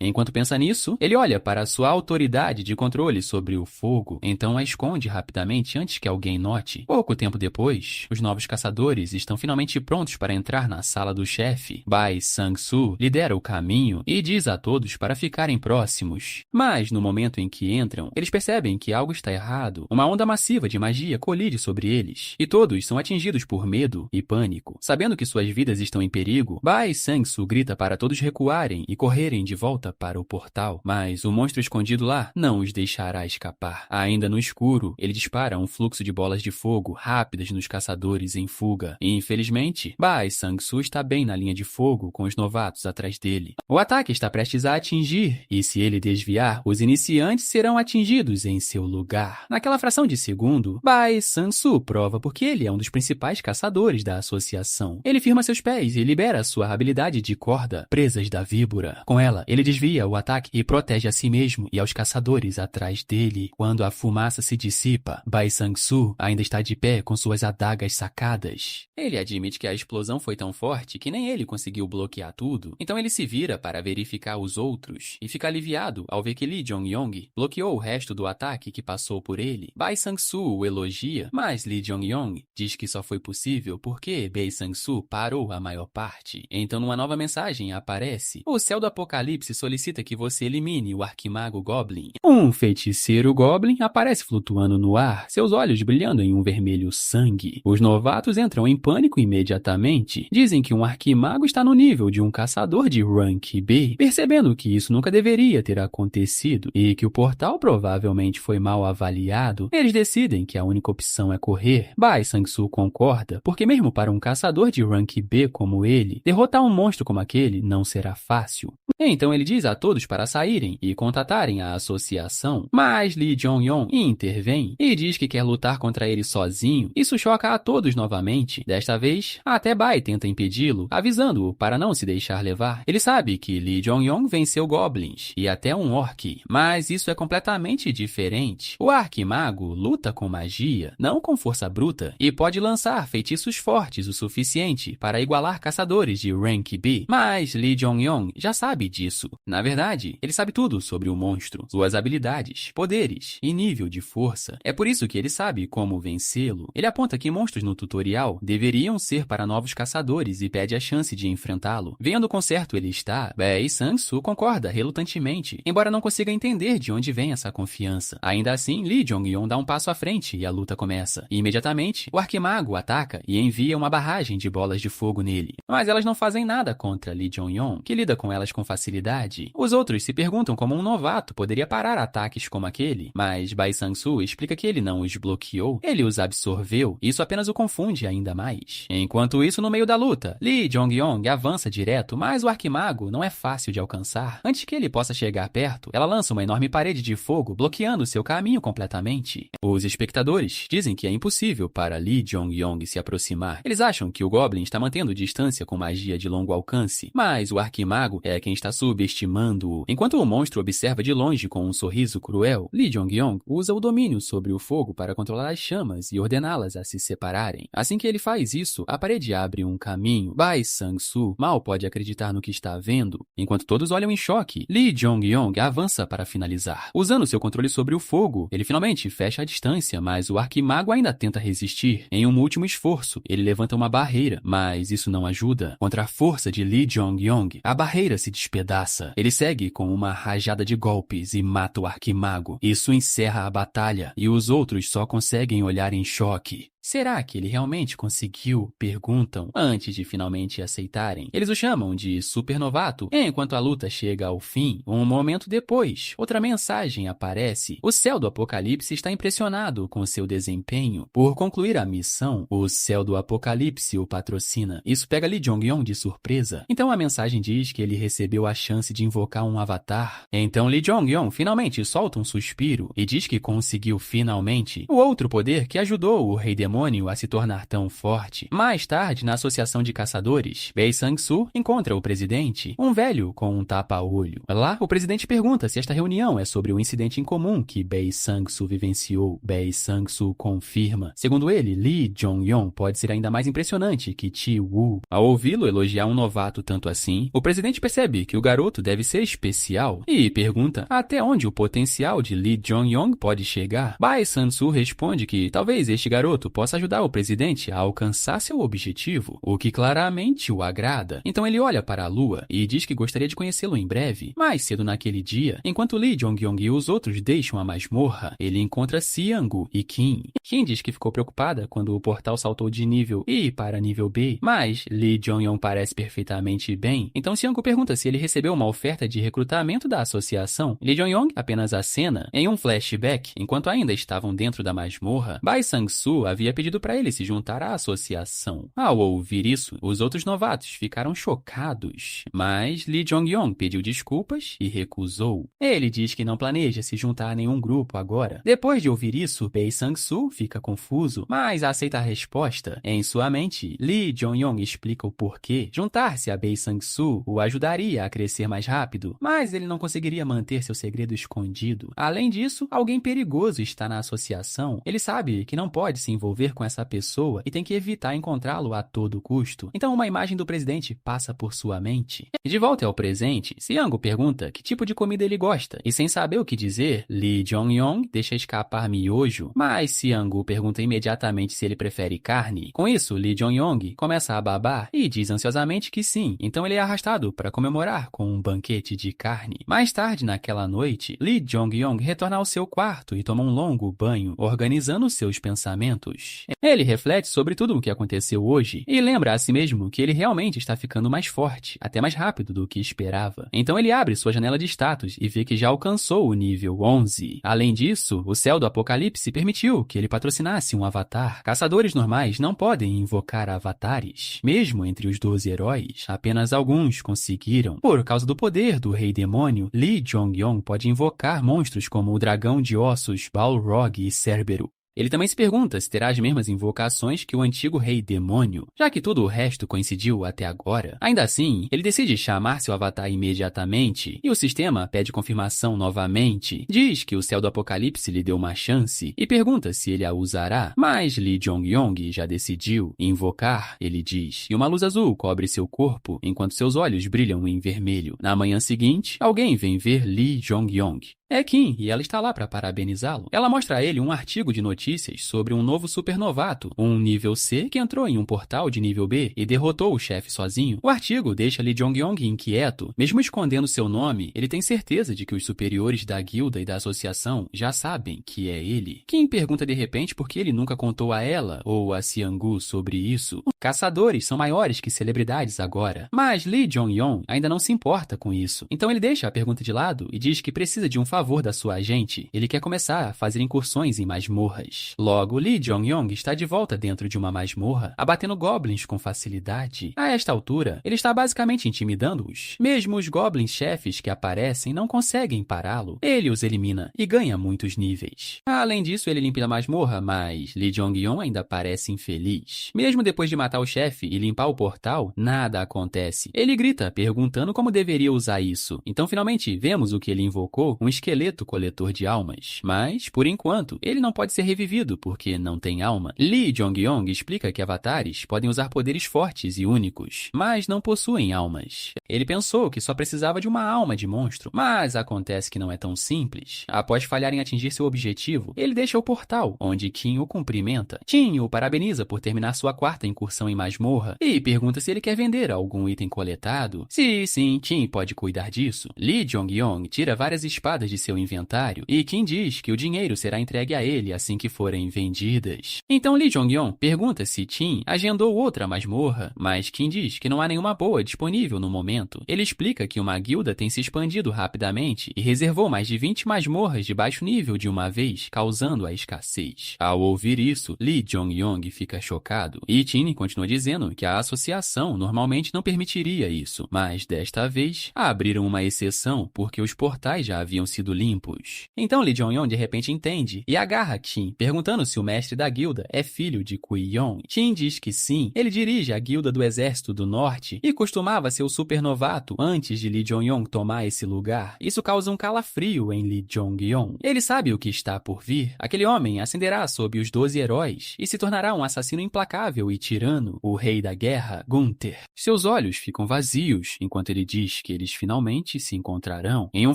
Enquanto pensa nisso, ele olha para sua autoridade de controle sobre o fogo, então a esconde rapidamente antes que alguém note. Pouco tempo depois, os novos caçadores estão finalmente prontos para entrar na sala do chefe. Bai Sang-soo lidera o caminho e diz a todos para ficarem próximos. Mas, no momento em que entram, eles percebem que algo está errado. Uma onda massiva de magia colide sobre eles, e todos são atingidos por medo e pânico. Sabendo que suas vidas estão em perigo, Bai Sang-soo grita para todos recuarem e correrem de volta para o portal. Mas o monstro escondido lá não os deixará escapar. Ainda no escuro, ele dispara um fluxo de bolas de fogo rápidas nos caçadores em fuga. E, infelizmente, Bai Sang-soo está bem na linha de fogo com os novatos atrás dele. O ataque está prestes a atingir, e se ele desviar, os iniciantes serão atingidos em seu lugar. Naquela fração de segundo, Bai Sang-soo prova porque ele é um dos principais caçadores da associação. Ele firma seus pés e libera sua habilidade de corda, presas da víbora. Com ela, ele desvia o ataque e protege a si mesmo e aos caçadores atrás dele. Quando a fumaça se dissipa, Bai Sang-soo ainda está de pé com suas adagas sacadas. Ele admite que a explosão foi tão forte que nem ele conseguiu bloquear tudo, então ele se vira para verificar os outros e fica aliviado ao ver que Lee Jong-young bloqueou o resto do ataque que passou por ele. Bai Sang-soo o elogia, mas Lee Jong-young diz que só foi possível porque Bai Sang-soo parou a maior parte. Então uma nova mensagem aparece. O céu do apocalipse solicita que você elimine o arquimago Goblin. Um feiticeiro Goblin aparece flutuando no ar, seus olhos brilhando em um vermelho sangue. Os novatos entram em pânico imediatamente. Dizem que um arquimago está no nível de um caçador de rank B, percebendo que isso nunca deveria ter acontecido e que o portal provavelmente foi mal avaliado. Eles decidem que a única opção é correr. Bai Sang-soo concorda, porque mesmo para um caçador de rank B como ele, derrotar um monstro como aquele não será fácil. Então ele diz a todos para saírem e contatarem a associação, mas Lee Jong-young intervém e diz que quer lutar contra ele sozinho. Isso choca a todos novamente. Desta vez, até Bai tenta impedi-lo, avisando-o para não se deixar levar. Ele sabe que Lee Jong-young venceu goblins e até um orc, mas isso é completamente diferente. O arquimago luta com magia, não com força bruta, e pode lançar feitiços fortes o suficiente para igualar caçadores de rank B. Mas Lee Jong-young já sabe disso. Na verdade, ele sabe tudo sobre o monstro, suas habilidades, poderes e nível de força. É por isso que ele sabe como vencê-lo. Ele aponta que monstros no tutorial deveriam ser para novos caçadores e pede a chance de enfrentá-lo. Vendo quão certo ele está, Bai Sang-soo concorda relutantemente, embora não consiga entender de onde vem essa confiança. Ainda assim, Lee Jong-young dá um passo à frente e a luta começa. E imediatamente, o arquimago ataca e envia uma barragem de bolas de fogo nele. Mas elas não fazem nada contra Lee Jong-young, que lida com elas com facilidade. Os outros se perguntam como um novato poderia parar ataques como aquele, mas Bai Sang-soo explica que ele não os bloqueou, ele os absorveu. Isso apenas o confunde ainda mais. Enquanto isso, no meio da luta, Lee Jong-young avança direto, mas o arquimago não é fácil de alcançar. Antes que ele possa chegar perto, ela lança uma enorme parede de fogo, bloqueando seu caminho completamente. Os espectadores dizem que é impossível para Lee Jong-young se aproximar. Eles acham que o Goblin está mantendo distância com magia de longo alcance, mas o arquimago é quem está subestimando-o. Enquanto o monstro observa de longe com um sorriso cruel, Lee Jong-young usa o domínio sobre o fogo para controlar as chamas e ordená-las a se separarem. Assim que ele faz isso, a parede parede abre um caminho. Bai Sang-soo mal pode acreditar no que está vendo. Enquanto todos olham em choque, Lee Jong-yong avança para finalizar. Usando seu controle sobre o fogo, ele finalmente fecha a distância, mas o arquimago ainda tenta resistir. Em um último esforço, ele levanta uma barreira, mas isso não ajuda. Contra a força de Lee Jong-yong, a barreira se despedaça. Ele segue com uma rajada de golpes e mata o arquimago. Isso encerra a batalha, e os outros só conseguem olhar em choque. Será que ele realmente conseguiu? Perguntam, antes de finalmente aceitarem. Eles o chamam de supernovato. Enquanto a luta chega ao fim, um momento depois, outra mensagem aparece. O céu do Apocalipse está impressionado com seu desempenho. Por concluir a missão, o céu do Apocalipse o patrocina. Isso pega Lee Jong-yong de surpresa. Então a mensagem diz que ele recebeu a chance de invocar um avatar. Então Lee Jong-yong finalmente solta um suspiro e diz que conseguiu finalmente o outro poder que ajudou o Rei Demônio a se tornar tão forte. Mais tarde, na Associação de Caçadores, Bae Sang-soo encontra o presidente, um velho com um tapa-olho. Lá, o presidente pergunta se esta reunião é sobre o incidente em comum que Bae Sang-soo vivenciou. Bae Sang-soo confirma. Segundo ele, Lee Jong-yong pode ser ainda mais impressionante que Chi-woo. Ao ouvi-lo elogiar um novato tanto assim, o presidente percebe que o garoto deve ser especial e pergunta até onde o potencial de Lee Jong-yong pode chegar. Bae Sang-soo responde que talvez este garoto possa ajudar o presidente a alcançar seu objetivo, o que claramente o agrada. Então ele olha para a lua e diz que gostaria de conhecê-lo em breve. Mais cedo naquele dia, enquanto Lee Jong-yong e os outros deixam a masmorra, ele encontra Seung-woo e Kim. Kim diz que ficou preocupada quando o portal saltou de nível I para nível B, mas Lee Jong-yong parece perfeitamente bem. Então Seung-woo pergunta se ele recebeu uma oferta de recrutamento da associação. Lee Jong-yong apenas acena. Em um flashback, enquanto ainda estavam dentro da masmorra, Bae Sang-soo havia pedido para ele se juntar à associação. Ao ouvir isso, os outros novatos ficaram chocados, mas Lee Jong-yong pediu desculpas e recusou. Ele diz que não planeja se juntar a nenhum grupo agora. Depois de ouvir isso, Bae Sang-soo fica confuso, mas aceita a resposta. Em sua mente, Lee Jong-yong explica o porquê. Juntar-se a Bae Sang-soo o ajudaria a crescer mais rápido, mas ele não conseguiria manter seu segredo escondido. Além disso, alguém perigoso está na associação. Ele sabe que não pode se envolver com essa pessoa e tem que evitar encontrá-lo a todo custo. Então uma imagem do presidente passa por sua mente. De volta ao presente, Seung-woo pergunta que tipo de comida ele gosta, e sem saber o que dizer, Lee Jong-yong deixa escapar miojo, mas Seung-woo pergunta imediatamente se ele prefere carne. Com isso, Lee Jong-yong começa a babar e diz ansiosamente que sim, então ele é arrastado para comemorar com um banquete de carne. Mais tarde naquela noite, Lee Jong-yong retorna ao seu quarto e toma um longo banho, organizando seus pensamentos. Ele reflete sobre tudo o que aconteceu hoje e lembra a si mesmo que ele realmente está ficando mais forte, até mais rápido do que esperava. Então ele abre sua janela de status e vê que já alcançou o nível 11. Além disso, o céu do Apocalipse permitiu que ele patrocinasse um avatar. Caçadores normais não podem invocar avatares. Mesmo entre os 12 heróis, apenas alguns conseguiram. Por causa do poder do Rei Demônio, Lee Jong-yong pode invocar monstros como o Dragão de Ossos, Balrog e Cerbero. Ele também se pergunta se terá as mesmas invocações que o antigo Rei Demônio, já que tudo o resto coincidiu até agora. Ainda assim, ele decide chamar seu avatar imediatamente, e o sistema pede confirmação novamente. Diz que o céu do Apocalipse lhe deu uma chance, e pergunta se ele a usará, mas Lee Jong-yong já decidiu invocar, ele diz, e uma luz azul cobre seu corpo, enquanto seus olhos brilham em vermelho. Na manhã seguinte, alguém vem ver Lee Jong-yong. É Kim, e ela está lá para parabenizá-lo. Ela mostra a ele um artigo de notícias sobre um novo supernovato, um nível C que entrou em um portal de nível B e derrotou o chefe sozinho. O artigo deixa Lee Jong-yong inquieto. Mesmo escondendo seu nome, ele tem certeza de que os superiores da guilda e da associação já sabem que é ele. Kim pergunta de repente por que ele nunca contou a ela ou a Seung-woo sobre isso. Caçadores são maiores que celebridades agora. Mas Lee Jong-yong ainda não se importa com isso. Então ele deixa a pergunta de lado e diz que precisa de um favor da sua agente. Ele quer começar a fazer incursões em masmorras. Logo, Lee Jong-yong está de volta dentro de uma masmorra, abatendo goblins com facilidade. A esta altura, ele está basicamente intimidando-os. Mesmo os goblins chefes que aparecem não conseguem pará-lo. Ele os elimina e ganha muitos níveis. Além disso, ele limpa a masmorra, mas Lee Jong-yong ainda parece infeliz. Mesmo depois de matar matar o chefe e limpar o portal, nada acontece. Ele grita, perguntando como deveria usar isso. Então, finalmente, vemos o que ele invocou, um esqueleto coletor de almas. Mas, por enquanto, ele não pode ser revivido porque não tem alma. Lee Jong-yong explica que avatares podem usar poderes fortes e únicos, mas não possuem almas. Ele pensou que só precisava de uma alma de monstro, mas acontece que não é tão simples. Após falhar em atingir seu objetivo, ele deixa o portal, onde Kim o cumprimenta. Kim o parabeniza por terminar sua quarta incursão em masmorra e pergunta se ele quer vender algum item coletado. Se sim, Kim pode cuidar disso. Lee Jong-yong tira várias espadas de seu inventário e Kim diz que o dinheiro será entregue a ele assim que forem vendidas. Então Lee Jong-yong pergunta se Kim agendou outra masmorra, mas Kim diz que não há nenhuma boa disponível no momento. Ele explica que uma guilda tem se expandido rapidamente e reservou mais de 20 masmorras de baixo nível de uma vez, causando a escassez. Ao ouvir isso, Lee Jong-yong fica chocado e Kim continua dizendo que a associação normalmente não permitiria isso, mas desta vez abriram uma exceção porque os portais já haviam sido limpos. Então Lee Jong-yong de repente entende e agarra Kim, perguntando se o mestre da guilda é filho de Kui-yong. Kim diz que sim, ele dirige a guilda do Exército do Norte e costumava ser o supernovato antes de Lee Jong-yong tomar esse lugar. Isso causa um calafrio em Lee Jong-yong. Ele sabe o que está por vir. Aquele homem ascenderá sob os 12 heróis e se tornará um assassino implacável e tirano, o rei da guerra, Gunther. Seus olhos ficam vazios enquanto ele diz que eles finalmente se encontrarão. Em um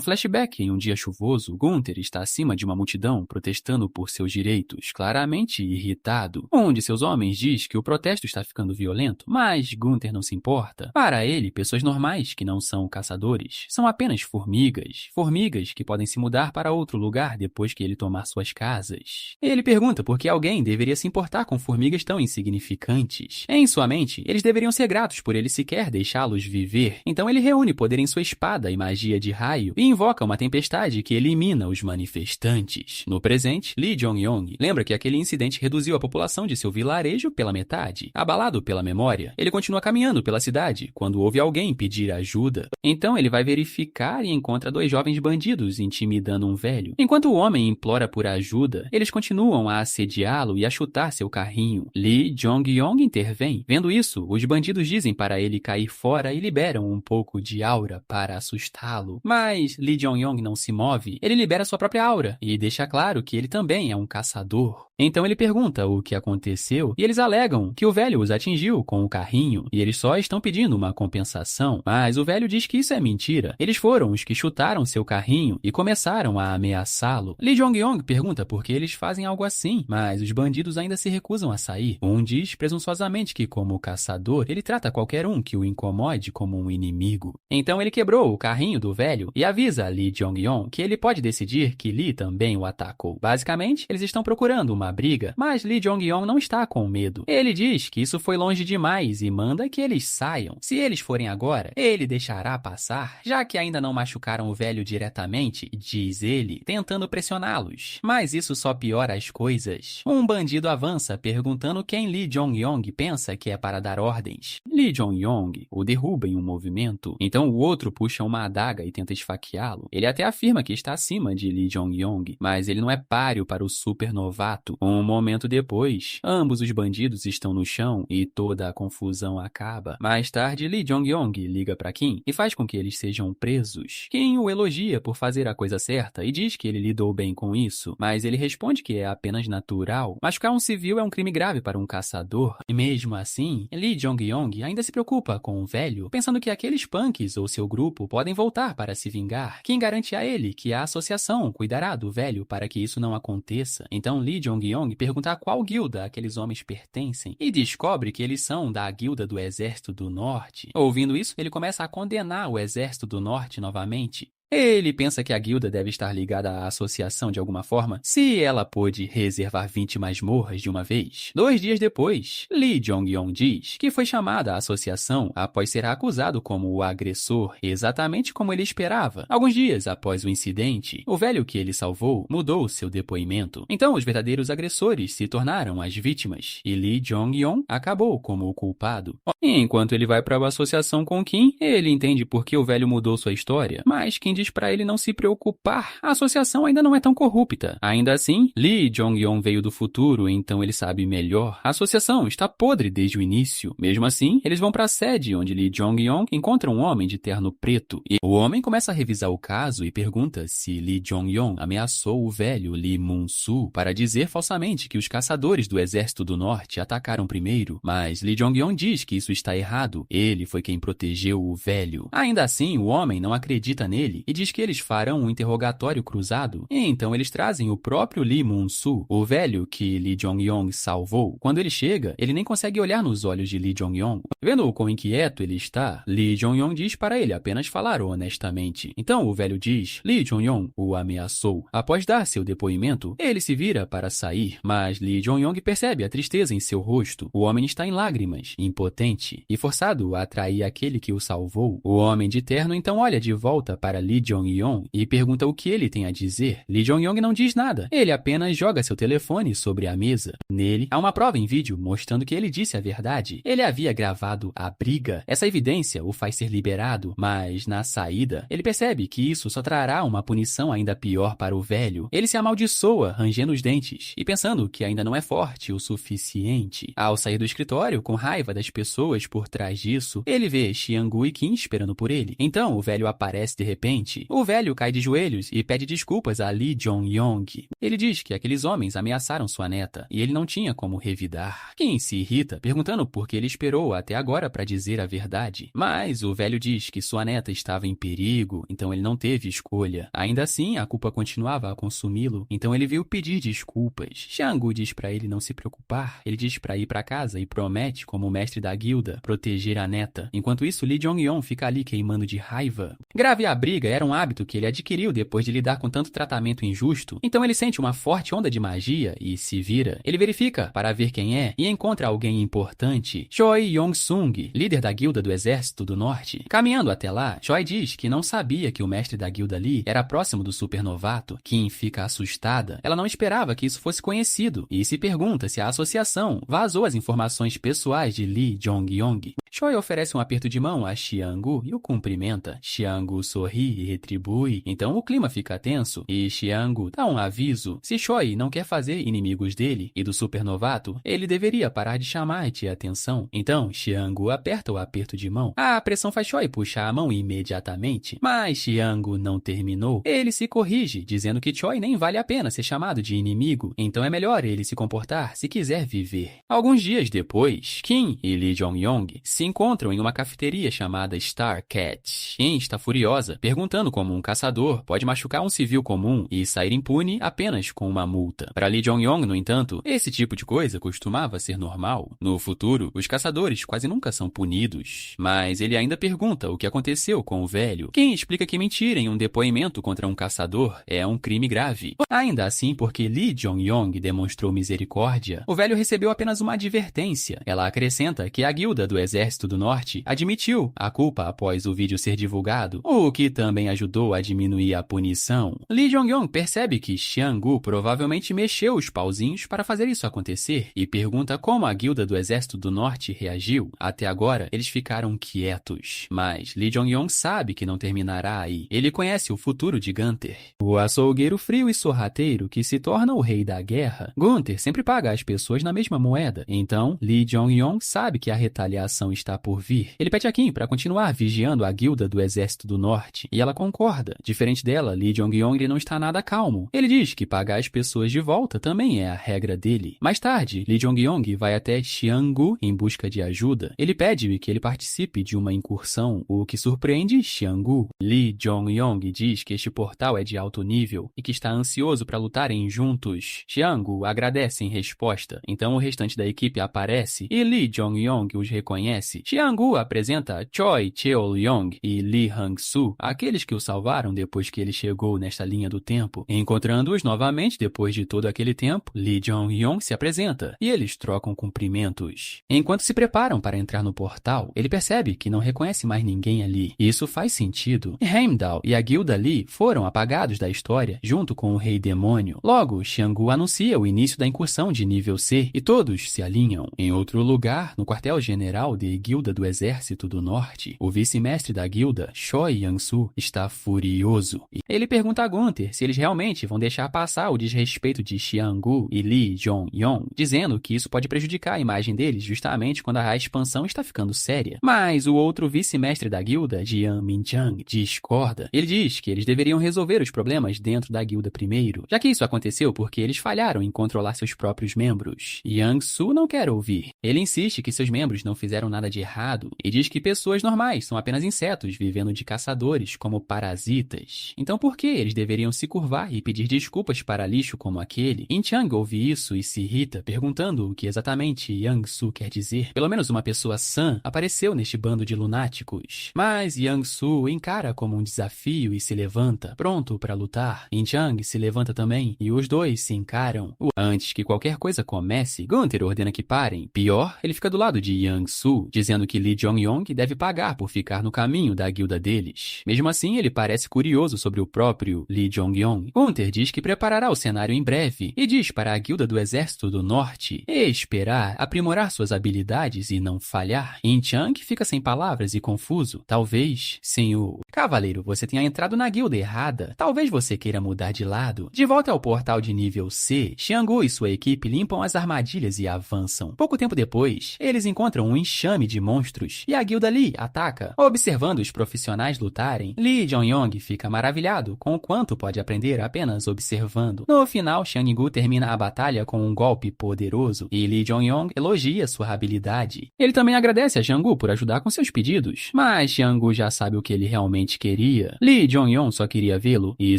flashback, em um dia chuvoso, Gunther está acima de uma multidão protestando por seus direitos, claramente irritado. Um de seus homens diz que o protesto está ficando violento, mas Gunther não se importa. Para ele, pessoas normais que não são caçadores são apenas formigas. Formigas que podem se mudar para outro lugar depois que ele tomar suas casas. Ele pergunta por que alguém deveria se importar com formigas tão insignificantes. Em sua mente, eles deveriam ser gratos por ele sequer deixá-los viver. Então ele reúne poder em sua espada e magia de raio e invoca uma tempestade que elimina os manifestantes. No presente, Lee Jong-yong lembra que aquele incidente reduziu a população de seu vilarejo pela metade. Abalado pela memória, ele continua caminhando pela cidade quando ouve alguém pedir ajuda. Então ele vai verificar e encontra dois jovens bandidos intimidando um velho. Enquanto o homem implora por ajuda, eles continuam a assediá-lo e a chutar seu carrinho. Lee Jong-yong intervém. Vendo isso, os bandidos dizem para ele cair fora e liberam um pouco de aura para assustá-lo. Mas Lee Jong-yong não se move. Ele libera sua própria aura e deixa claro que ele também é um caçador. Então ele pergunta o que aconteceu e eles alegam que o velho os atingiu com o carrinho e eles só estão pedindo uma compensação, mas o velho diz que isso é mentira. Eles foram os que chutaram seu carrinho e começaram a ameaçá-lo. Lee Jong-yong pergunta por que eles fazem algo assim, mas os bandidos ainda se recusam a sair. Um diz presunçosamente que, como caçador, ele trata qualquer um que o incomode como um inimigo. Então ele quebrou o carrinho do velho e avisa a Lee Jong-yong que ele pode decidir que Lee também o atacou. Basicamente, eles estão procurando uma briga, mas Lee Jong-yong não está com medo. Ele diz que isso foi longe demais e manda que eles saiam. Se eles forem agora, ele deixará passar, já que ainda não machucaram o velho diretamente, diz ele, tentando pressioná-los. Mas isso só piora as coisas. Um bandido avança perguntando quem Lee Jong-yong pensa que é para dar ordens. Lee Jong-yong o derruba em um movimento, então o outro puxa uma adaga e tenta esfaqueá-lo. Ele até afirma que está acima de Lee Jong-yong, mas ele não é páreo para o super novato. Um momento depois, ambos os bandidos estão no chão e toda a confusão acaba. Mais tarde, Lee Jong-yong liga para Kim e faz com que eles sejam presos. Kim o elogia por fazer a coisa certa e diz que ele lidou bem com isso, mas ele responde que é apenas natural. Machucar um civil é um crime grave para um caçador, e mesmo assim, Lee Jong-yong ainda se preocupa com o velho, pensando que aqueles punks ou seu grupo podem voltar para se vingar. Kim garante a ele que a associação cuidará do velho para que isso não aconteça. Então Lee Jong-yong pergunta a qual guilda aqueles homens pertencem e descobre que eles são da guilda do Exército do Norte. Ouvindo isso, ele começa a condenar o Exército do Norte novamente. Ele pensa que a guilda deve estar ligada à associação de alguma forma, se ela pôde reservar 20 masmorras de uma vez. 2 dias depois, Lee Jong-yong diz que foi chamada à associação após ser acusado como o agressor, exatamente como ele esperava. Alguns dias após o incidente, o velho que ele salvou mudou seu depoimento. Então, os verdadeiros agressores se tornaram as vítimas, e Lee Jong-yong acabou como o culpado. Enquanto ele vai para a associação com Kim, ele entende por que o velho mudou sua história, mas Kim diz para ele não se preocupar. A associação ainda não é tão corrupta. Ainda assim, Lee Jong-yong veio do futuro, então ele sabe melhor. A associação está podre desde o início. Mesmo assim, eles vão para a sede, onde Lee Jong-yong encontra um homem de terno preto. E o homem começa a revisar o caso e pergunta se Lee Jong-yong ameaçou o velho Lee Mun-soo para dizer falsamente que os caçadores do Exército do Norte atacaram primeiro, mas Lee Jong-yong diz que isso está errado. Ele foi quem protegeu o velho. Ainda assim, o homem não acredita nele e diz que eles farão um interrogatório cruzado. E então eles trazem o próprio Lee Mun-soo, o velho que Lee Jong-yong salvou. Quando ele chega, ele nem consegue olhar nos olhos de Lee Jong-yong. Vendo o quão inquieto ele está, Lee Jong-yong diz para ele apenas falar honestamente. Então o velho diz: Lee Jong-yong o ameaçou. Após dar seu depoimento, ele se vira para sair, mas Lee Jong-yong percebe a tristeza em seu rosto. O homem está em lágrimas, impotente, e forçado a atrair aquele que o salvou. O homem de terno então olha de volta para Lee Jong-yong e pergunta o que ele tem a dizer. Lee Jong-yong não diz nada. Ele apenas joga seu telefone sobre a mesa. Nele, há uma prova em vídeo mostrando que ele disse a verdade. Ele havia gravado a briga. Essa evidência o faz ser liberado, mas na saída, ele percebe que isso só trará uma punição ainda pior para o velho. Ele se amaldiçoa, rangendo os dentes e pensando que ainda não é forte o suficiente. Ao sair do escritório, com raiva das pessoas por trás disso, ele vê Xiang-gu e Kim esperando por ele. Então, o velho aparece de repente. O velho cai de joelhos e pede desculpas a Lee Jong-yong. Ele diz que aqueles homens ameaçaram sua neta e ele não tinha como revidar. Kim se irrita, perguntando por que ele esperou até agora para dizer a verdade. Mas o velho diz que sua neta estava em perigo, então ele não teve escolha. Ainda assim, a culpa continuava a consumi-lo, então ele veio pedir desculpas. Xiang-gu diz para ele não se preocupar. Ele diz para ir para casa e promete, como mestre da guilda, proteger a neta. Enquanto isso, Lee Jong-yong fica ali queimando de raiva. Gravar a briga era um hábito que ele adquiriu depois de lidar com tanto tratamento injusto, então ele sente uma forte onda de magia e se vira. Ele verifica para ver quem é e encontra alguém importante, Choi Yong-sung, líder da guilda do Exército do Norte. Caminhando até lá, Choi diz que não sabia que o mestre da guilda Lee era próximo do supernovato. Kim fica assustada. Ela não esperava que isso fosse conhecido e se pergunta se a associação vazou as informações pessoais de Lee Jong-yong. Choi oferece um aperto de mão a Xiang-gu e o cumprimenta. Xiang-gu sorri e retribui. Então o clima fica tenso e Xiang-gu dá um aviso. Se Choi não quer fazer inimigos dele e do supernovato, ele deveria parar de chamar de atenção. Então Xiang-gu aperta o aperto de mão. A pressão faz Choi puxar a mão imediatamente, mas Xiang-gu não terminou. Ele se corrige, dizendo que Choi nem vale a pena ser chamado de inimigo, então é melhor ele se comportar se quiser viver. Alguns dias depois, Kim e Lee Jong-yong se encontram em uma cafeteria chamada Star Cat. Kim está furiosa, perguntando como um caçador pode machucar um civil comum e sair impune apenas com uma multa. Para Lee Jong-yong, no entanto, esse tipo de coisa costumava ser normal. No futuro, os caçadores quase nunca são punidos. Mas ele ainda pergunta o que aconteceu com o velho. Kim explica que mentir em um depoimento contra um caçador é um crime grave. Ainda assim, porque Lee Jong-yong demonstrou misericórdia, o velho recebeu apenas uma advertência. Ela acrescenta que a guilda do Exército do Norte admitiu a culpa após o vídeo ser divulgado, o que também ajudou a diminuir a punição. Lee Jong-yong percebe que Xiang-gu provavelmente mexeu os pauzinhos para fazer isso acontecer e pergunta como a guilda do Exército do Norte reagiu. Até agora, eles ficaram quietos, mas Lee Jong-yong sabe que não terminará aí. Ele conhece o futuro de Gunther, o açougueiro frio e sorrateiro que se torna o rei da guerra. Gunther sempre paga as pessoas na mesma moeda, então Lee Jong-yong sabe que a retaliação está por vir. Ele pede a Kim para continuar vigiando a guilda do Exército do Norte, e ela concorda. Diferente dela, Lee Jong-yong não está nada calmo. Ele diz que pagar as pessoas de volta também é a regra dele. Mais tarde, Lee Jong-yong vai até Xiang-gu em busca de ajuda. Ele pede que ele participe de uma incursão, o que surpreende Xiang-gu. Lee Jong-yong diz que este portal é de alto nível e que está ansioso para lutarem juntos. Xiang-gu agradece em resposta, então o restante da equipe aparece e Lee Jong-yong os reconhece. Xiang-gu apresenta Choi Cheol-yong e Lee Hang-soo, aqueles que o salvaram depois que ele chegou nesta linha do tempo. Encontrando-os novamente depois de todo aquele tempo, Lee Jong-yong se apresenta e eles trocam cumprimentos. Enquanto se preparam para entrar no portal, ele percebe que não reconhece mais ninguém ali. Isso faz sentido. Heimdall e a guilda Lee foram apagados da história junto com o Rei Demônio. Logo, Xiang-gu anuncia o início da incursão de nível C e todos se alinham. Em outro lugar, no quartel-general de guilda do Exército do Norte, o vice-mestre da guilda, Choi Yang-soo, está furioso. Ele pergunta a Gunther se eles realmente vão deixar passar o desrespeito de Xianggu e Lee Jong-yong, dizendo que isso pode prejudicar a imagem deles justamente quando a expansão está ficando séria. Mas o outro vice-mestre da guilda, Jian Minchang, discorda. Ele diz que eles deveriam resolver os problemas dentro da guilda primeiro, já que isso aconteceu porque eles falharam em controlar seus próprios membros. Yang-soo não quer ouvir. Ele insiste que seus membros não fizeram nada de errado e diz que pessoas normais são apenas insetos vivendo de caçadores como parasitas. Então por que eles deveriam se curvar e pedir desculpas para lixo como aquele? Minchang ouve isso e se irrita, perguntando o que exatamente Yang-soo quer dizer. Pelo menos uma pessoa sã apareceu neste bando de lunáticos. Mas Yang-soo encara como um desafio e se levanta, pronto para lutar. Minchang se levanta também e os dois se encaram. Antes que qualquer coisa comece, Gunther ordena que parem. Pior, ele fica do lado de Yang-soo, dizendo que Lee Jong-yong deve pagar por ficar no caminho da guilda deles. Mesmo assim, ele parece curioso sobre o próprio Lee Jong-yong. Gunther diz que preparará o cenário em breve e diz para a guilda do Exército do Norte esperar, aprimorar suas habilidades e não falhar. Minchang fica sem palavras e confuso. Talvez, senhor cavaleiro, você tenha entrado na guilda errada. Talvez você queira mudar de lado. De volta ao portal de nível C, Xianggu e sua equipe limpam as armadilhas e avançam. Pouco tempo depois, eles encontram um enxame de monstros e a guilda Lee ataca. Observando os profissionais lutarem, Lee Jong-yong fica maravilhado com o quanto pode aprender apenas observando. No final, Xianggu termina a batalha com um golpe poderoso e Lee Jong-yong elogia sua habilidade. Ele também agradece a Xianggu por ajudar com seus pedidos, mas Xianggu já sabe o que ele realmente queria. Lee Jong-yong só queria vê-lo e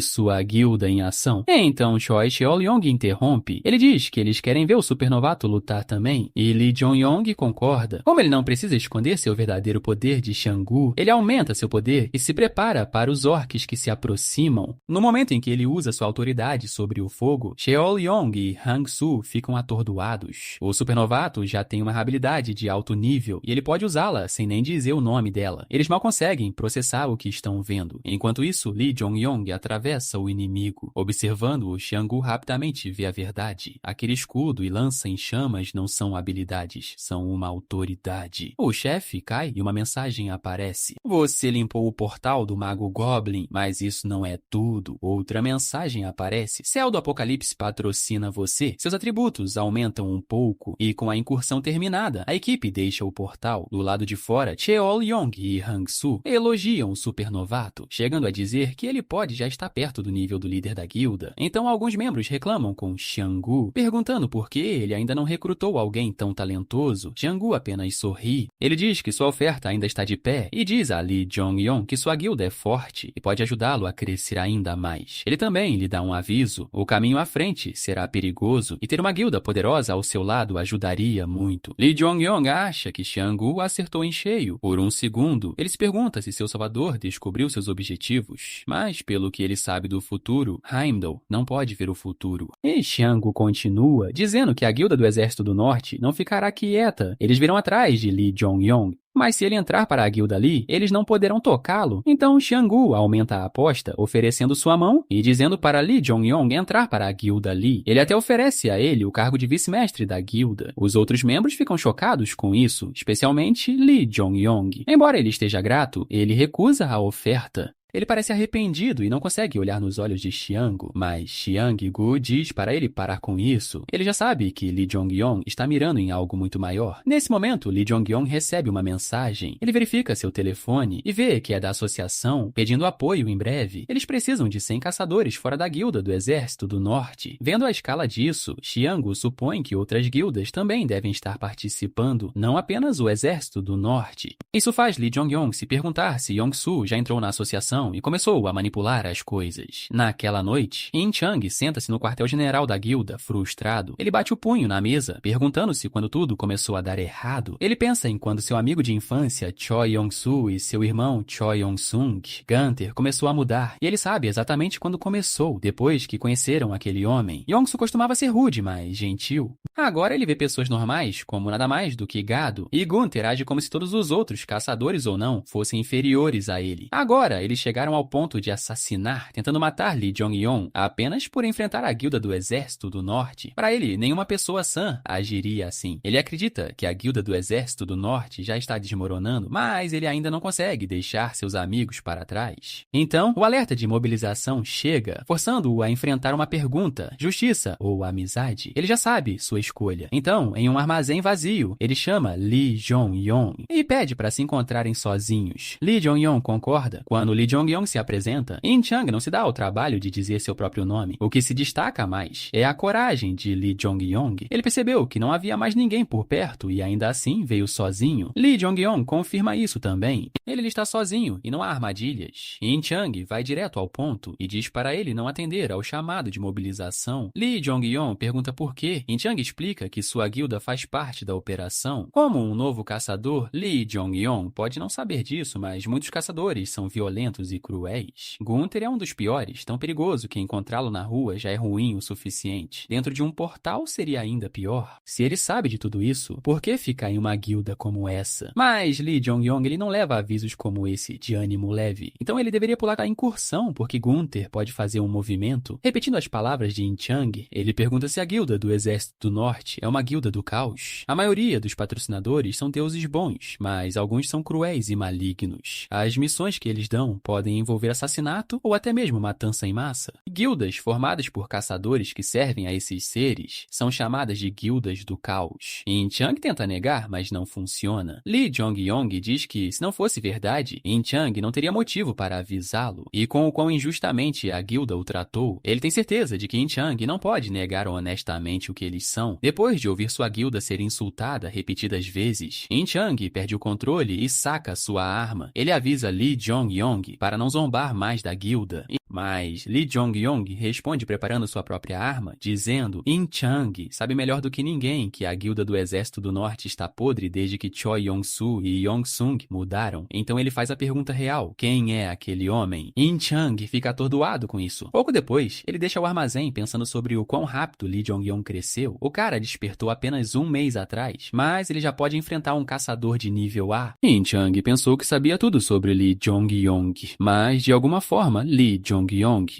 sua guilda em ação. Então Choi Cheol-yong interrompe. Ele diz que eles querem ver o supernovato lutar também e Lee Jong-yong concorda. Como ele não precisa esconder seu verdadeiro poder de Xianggu, ele aumenta seu poder e se prepara para os orques que se aproximam. No momento em que ele usa sua autoridade sobre o fogo, Cheol-yong e Hang-soo ficam atordoados. O supernovato já tem uma habilidade de alto nível e ele pode usá-la sem nem dizer o nome dela. Eles mal conseguem processar o que estão vendo. Enquanto isso, Lee Jong-yong atravessa o inimigo. Observando-o, Xianggu rapidamente vê a verdade. Aquele escudo e lança em chamas não são habilidades, são uma autoridade. O chefe cai e uma mensagem aparece. Você limpou o portal do Mago Goblin, mas isso não é tudo. Outra mensagem aparece. Céu do Apocalipse patrocina você. Seus atributos aumentam um pouco e com a incursão terminada, a equipe deixa o portal. Do lado de fora, Cheol-yong e Hang-soo elogiam o supernovato, chegando a dizer que ele pode já estar perto do nível do líder da guilda. Então alguns membros reclamam com Xianggu, perguntando por que ele ainda não recrutou alguém tão talentoso. Xianggu apenas sorri. Ele diz que sua oferta ainda está de pé e diz a Lee Jong-yong que sua guilda é forte e pode ajudá-lo a crescer ainda mais. Ele também lhe dá um aviso. O caminho à frente será perigoso e ter uma guilda poderosa ao seu lado ajudaria muito. Lee Jong-yong acha que Xianggu acertou em cheio. Por um segundo, ele se pergunta se seu salvador descobriu seus objetivos, mas pelo que ele sabe do futuro, Heimdall não pode ver o futuro. E Xianggu continua, dizendo que a guilda do Exército do Norte não ficará quieta. Eles virão atrás de Lee Jong-yong. Mas se ele entrar para a guilda Lee, eles não poderão tocá-lo. Então Xianggu aumenta a aposta, oferecendo sua mão e dizendo para Lee Jong-yong entrar para a guilda Lee. Ele até oferece a ele o cargo de vice-mestre da guilda. Os outros membros ficam chocados com isso, especialmente Lee Jong-yong. Embora ele esteja grato, ele recusa a oferta. Ele parece arrependido e não consegue olhar nos olhos de Xianggu, mas Xianggu diz para ele parar com isso. Ele já sabe que Lee Jong-yong está mirando em algo muito maior. Nesse momento, Lee Jong-yong recebe uma mensagem. Ele verifica seu telefone e vê que é da associação, pedindo apoio em breve. Eles precisam de 100 caçadores fora da guilda do Exército do Norte. Vendo a escala disso, Xianggu supõe que outras guildas também devem estar participando, não apenas o Exército do Norte. Isso faz Lee Jong-yong se perguntar se Yong-soo já entrou na associação e começou a manipular as coisas. Naquela noite, Minchang senta-se no quartel-general da guilda, frustrado. Ele bate o punho na mesa, perguntando-se quando tudo começou a dar errado. Ele pensa em quando seu amigo de infância, Choi Yong-soo, e seu irmão, Choi Yong-sung, Gunther, começou a mudar. E ele sabe exatamente quando começou, depois que conheceram aquele homem. Yong-soo costumava ser rude, mas gentil. Agora ele vê pessoas normais como nada mais do que gado, e Gunther age como se todos os outros, caçadores ou não, fossem inferiores a ele. Agora, ele chega chegaram ao ponto de assassinar, tentando matar Lee Jong-yeon apenas por enfrentar a guilda do Exército do Norte. Para ele, nenhuma pessoa sã agiria assim. Ele acredita que a guilda do Exército do Norte já está desmoronando, mas ele ainda não consegue deixar seus amigos para trás. Então, o alerta de mobilização chega, forçando-o a enfrentar uma pergunta: justiça ou amizade? Ele já sabe sua escolha. Então, em um armazém vazio, ele chama Lee Jong-yeon e pede para se encontrarem sozinhos. Lee Jong-yeon concorda. Quando Lee Jong-yeon se apresenta, In Chang não se dá ao trabalho de dizer seu próprio nome. O que se destaca mais é a coragem de Lee Jong-yeon. Ele percebeu que não havia mais ninguém por perto e ainda assim veio sozinho. Lee Jong-yeon confirma isso também. Ele está sozinho e não há armadilhas. In Chang vai direto ao ponto e diz para ele não atender ao chamado de mobilização. Lee Jong-yeon pergunta por quê. In Chang explica que sua guilda faz parte da operação. Como um novo caçador, Lee Jong-yeon pode não saber disso, mas muitos caçadores são violentos e cruéis. Gunther é um dos piores, tão perigoso que encontrá-lo na rua já é ruim o suficiente. Dentro de um portal seria ainda pior. Se ele sabe de tudo isso, por que ficar em uma guilda como essa? Mas Lee Jong-yeon ele não leva avisos como esse de ânimo leve. Então ele deveria pular a incursão, porque Gunther pode fazer um movimento. Repetindo as palavras de In Chang, ele pergunta se a guilda do Exército do Norte é uma guilda do caos. A maioria dos patrocinadores são deuses bons, mas alguns são cruéis e malignos. As missões que eles dão podem envolver assassinato ou até mesmo matança em massa. Guildas formadas por caçadores que servem a esses seres são chamadas de guildas do caos. In Chang tenta negar, mas não funciona. Lee Jong-yeon diz que, se não fosse verdade, In Chang não teria motivo para avisá-lo. E com o quão injustamente a guilda o tratou, ele tem certeza de que In Chang não pode negar honestamente o que eles são. Depois de ouvir sua guilda ser insultada repetidas vezes, In Chang perde o controle e saca sua arma. Ele avisa Lee Jong-yeon para não zombar mais da guilda. Mas Lee Jong-yeon responde preparando sua própria arma, dizendo: In Chang sabe melhor do que ninguém que a guilda do Exército do Norte está podre desde que Choi Yong-soo e Yong-sung mudaram. Então ele faz a pergunta real: quem é aquele homem? In Chang fica atordoado com isso. Pouco depois, ele deixa o armazém pensando sobre o quão rápido Lee Jong-yeon cresceu. O cara despertou apenas um mês atrás, mas ele já pode enfrentar um caçador de nível A. In Chang pensou que sabia tudo sobre Lee Jong-yeon, mas de alguma forma, Lee Jong-yeon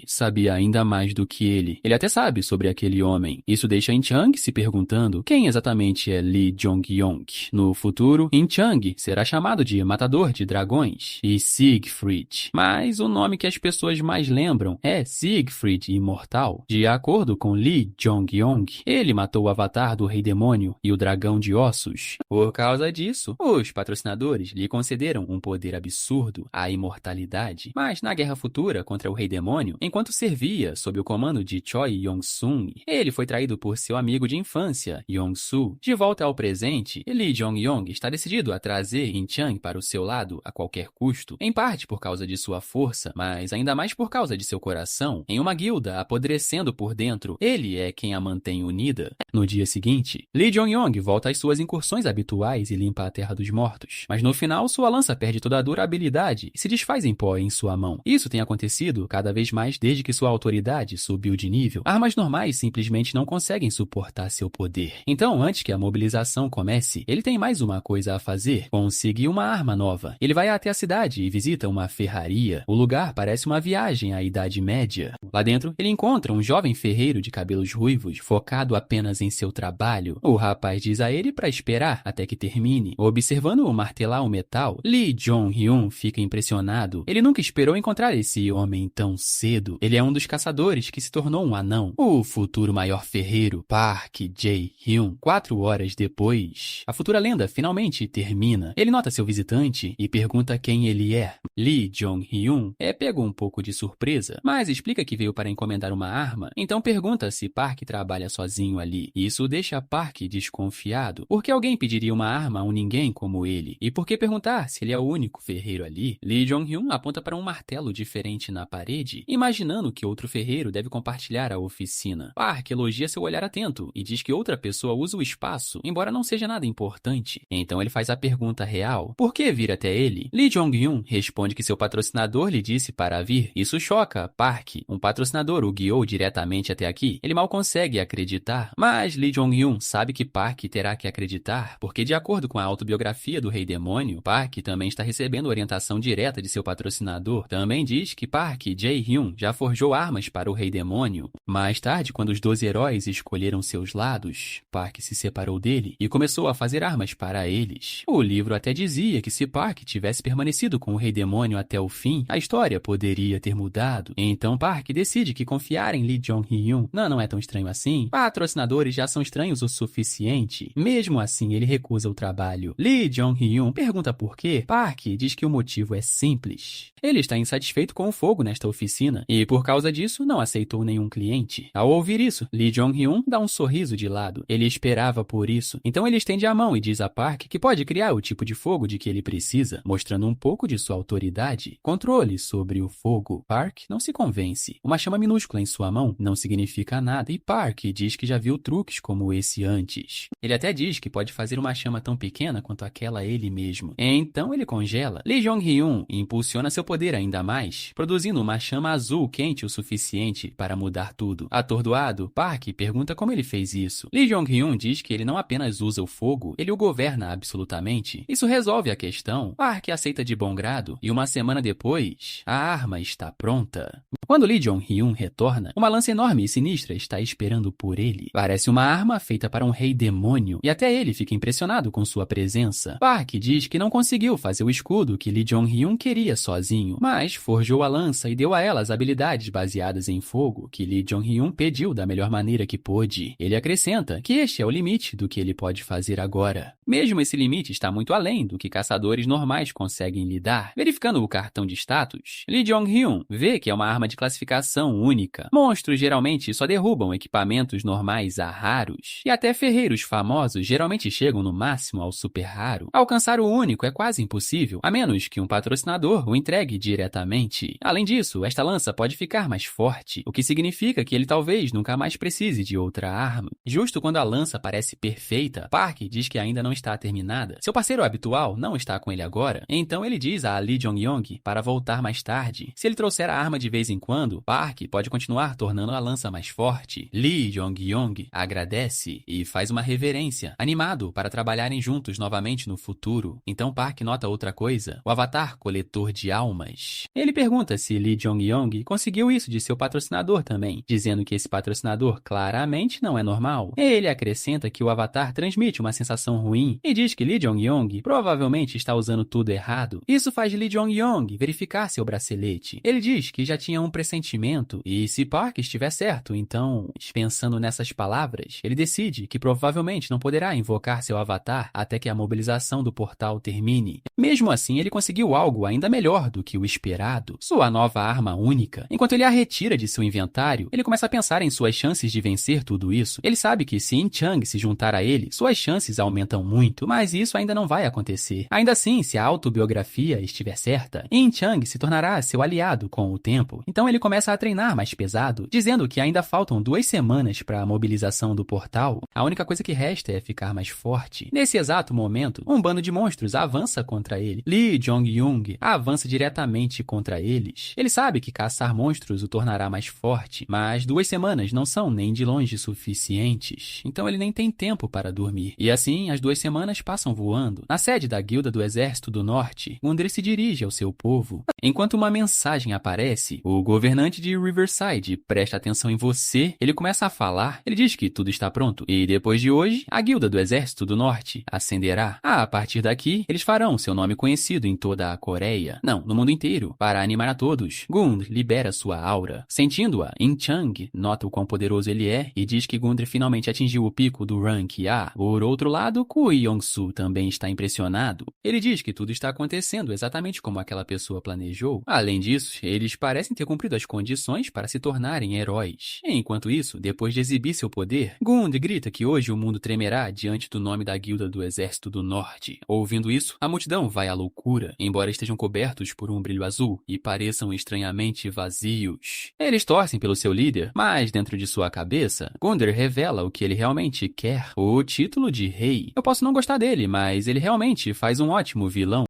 sabia ainda mais do que ele. Ele até sabe sobre aquele homem. Isso deixa In Chang se perguntando quem exatamente é Lee Jong-yeon. No futuro, In Chang será chamado de Matador de Dragões e Siegfried. Mas o nome que as pessoas mais lembram é Siegfried Imortal. De acordo com Lee Jong-yeon, ele matou o avatar do Rei Demônio e o Dragão de Ossos. Por causa disso, os patrocinadores lhe concederam um poder absurdo, a imortalidade. Mas na Guerra Futura contra o Rei Demônio, enquanto servia sob o comando de Choi Yong-sung, ele foi traído por seu amigo de infância, Yong-soo. De volta ao presente, Lee Jong-yeon está decidido a trazer In Chang para o seu lado a qualquer custo, em parte por causa de sua força, mas ainda mais por causa de seu coração. Em uma guilda apodrecendo por dentro, ele é quem a mantém unida. No dia seguinte, Lee Jong-yeon volta às suas incursões habituais e limpa a Terra dos Mortos, mas no final sua lança perde toda a durabilidade e se desfaz em pó em sua mão. Isso tem acontecido cada vez mais desde que sua autoridade subiu de nível. Armas normais simplesmente não conseguem suportar seu poder. Então, antes que a mobilização comece, ele tem mais uma coisa a fazer: conseguir uma arma nova. Ele vai até a cidade e visita uma ferraria. O lugar parece uma viagem à Idade Média. Lá dentro, ele encontra um jovem ferreiro de cabelos ruivos, focado apenas em seu trabalho. O rapaz diz a ele para esperar até que termine. Observando-o martelar o metal, Lee Jong-yeon fica impressionado. Ele nunca esperou encontrar esse homem tão cedo. Ele é um dos caçadores que se tornou um anão. O futuro maior ferreiro, Park Jae-hyun. 4 horas depois, a futura lenda finalmente termina. Ele nota seu visitante e pergunta quem ele é. Lee Jong-hyun é pego um pouco de surpresa, mas explica que veio para encomendar uma arma, então pergunta se Park trabalha sozinho ali. Isso deixa Park desconfiado. Por que alguém pediria uma arma a um ninguém como ele? E por que perguntar se ele é o único ferreiro ali? Lee Jong-hyun aponta para um martelo diferente na parede parede, imaginando que outro ferreiro deve compartilhar a oficina. Park elogia seu olhar atento e diz que outra pessoa usa o espaço, embora não seja nada importante. Então ele faz a pergunta real: por que vir até ele? Lee Jong-hyun responde que seu patrocinador lhe disse para vir. Isso choca Park. Um patrocinador o guiou diretamente até aqui. Ele mal consegue acreditar, mas Lee Jong-hyun sabe que Park terá que acreditar, porque de acordo com a autobiografia do Rei Demônio, Park também está recebendo orientação direta de seu patrocinador. Também diz que Park Jae-hyun já forjou armas para o Rei Demônio. Mais tarde, quando os 12 heróis escolheram seus lados, Park se separou dele e começou a fazer armas para eles. O livro até dizia que se Park tivesse permanecido com o Rei Demônio até o fim, a história poderia ter mudado. Então Park decide que confiar em Lee Jong-hyun não é tão estranho assim. Patrocinadores já são estranhos o suficiente. Mesmo assim, ele recusa o trabalho. Lee Jong-hyun pergunta por quê. Park diz que o motivo é simples. Ele está insatisfeito com o fogo nesta oficina e, por causa disso, não aceitou nenhum cliente. Ao ouvir isso, Lee Jong-hyun dá um sorriso de lado. Ele esperava por isso. Então ele estende a mão e diz a Park que pode criar o tipo de fogo de que ele precisa, mostrando um pouco de sua autoridade. Controle sobre o fogo. Park não se convence. Uma chama minúscula em sua mão não significa nada e Park diz que já viu truques como esse antes. Ele até diz que pode fazer uma chama tão pequena quanto aquela ele mesmo. Então ele congela. Lee Jong-hyun impulsiona seu poder ainda mais, produzindo uma chama azul quente o suficiente para mudar tudo. Atordoado, Park pergunta como ele fez isso. Lee Jong-hyun diz que ele não apenas usa o fogo, ele o governa absolutamente. Isso resolve a questão. Park aceita de bom grado e uma semana depois, a arma está pronta. Quando Lee Jong-hyun retorna, uma lança enorme e sinistra está esperando por ele. Parece uma arma feita para um rei demônio e até ele fica impressionado com sua presença. Park diz que não conseguiu fazer o escudo que Lee Jong-hyun queria sozinho, mas forjou a lança e deu a ela as habilidades baseadas em fogo que Lee Jong-hyun pediu da melhor maneira que pôde. Ele acrescenta que este é o limite do que ele pode fazer agora. Mesmo esse limite está muito além do que caçadores normais conseguem lidar. Verificando o cartão de status, Lee Jong-hyun vê que é uma arma de classificação única. Monstros geralmente só derrubam equipamentos normais a raros, e até ferreiros famosos geralmente chegam no máximo ao super raro. Alcançar o único é quase impossível, a menos que um patrocinador o entregue diretamente. Além disso, esta lança pode ficar mais forte, o que significa que ele talvez nunca mais precise de outra arma. Justo quando a lança parece perfeita, Park diz que ainda não está terminada. Seu parceiro habitual não está com ele agora, então ele diz a Lee Jong-hyun para voltar mais tarde. Se ele trouxer a arma de vez em quando, Park pode continuar tornando a lança mais forte. Lee Jong-hyun agradece e faz uma reverência, animado para trabalharem juntos novamente no futuro. Então Park nota outra coisa, o avatar coletor de almas. Ele pergunta se Lee Jong-hyun conseguiu isso de seu patrocinador também, dizendo que esse patrocinador claramente não é normal. Ele acrescenta que o avatar transmite uma sensação ruim e diz que Lee Jong-hyun provavelmente está usando tudo errado. Isso faz Lee Jong-hyun verificar seu bracelete. Ele diz que já tinha um pressentimento e se Park estiver certo, então, pensando nessas palavras, ele decide que provavelmente não poderá invocar seu avatar até que a mobilização do portal termine. Mesmo assim, ele conseguiu algo ainda melhor do que o esperado, sua nova arma única. Enquanto ele a retira de seu inventário, ele começa a pensar em suas chances de vencer tudo isso. Ele sabe que se In Chang se juntar a ele, suas chances aumentam muito, mas isso ainda não vai acontecer. Ainda assim, se a autobiografia estiver certa, In Chang se tornará seu aliado com o tempo. Então ele começa a treinar mais pesado, dizendo que ainda faltam 2 semanas para a mobilização do portal. A única coisa que resta é ficar mais forte. Nesse exato momento, um bando de monstros avança contra ele. Lee Jong-hyun avança diretamente contra eles. Ele sabe que caçar monstros o tornará mais forte, mas 2 semanas não são nem de longe suficientes. Então ele nem tem tempo para dormir. E assim, as 2 semanas passam voando. Na sede da Guilda do Exército do Norte, Gundry se dirige ao seu povo. Enquanto uma mensagem aparece, o governante de Riverside presta atenção em você. Ele começa a falar. Ele diz que tudo está pronto. E depois de hoje, a Guilda do Exército do Norte ascenderá. A partir daqui, eles farão seu nome conhecido em toda a Coreia. Não, no mundo inteiro. Para animar a todos, Gundry libera sua aura. Sentindo-a, In Chang nota o quão poderoso ele é e diz que Gundry finalmente atingiu o pico do rank A. Por outro lado, Ku Yong-su também está impressionado. Ele diz que tudo está acontecendo exatamente como aquela pessoa planejou. Além disso, eles parecem ter cumprido cumprido as condições para se tornarem heróis. Enquanto isso, depois de exibir seu poder, Gund grita que hoje o mundo tremerá diante do nome da guilda do Exército do Norte. Ouvindo isso, a multidão vai à loucura, embora estejam cobertos por um brilho azul e pareçam estranhamente vazios. Eles torcem pelo seu líder, mas dentro de sua cabeça, Gunder revela o que ele realmente quer, o título de rei. Eu posso não gostar dele, mas ele realmente faz um ótimo vilão.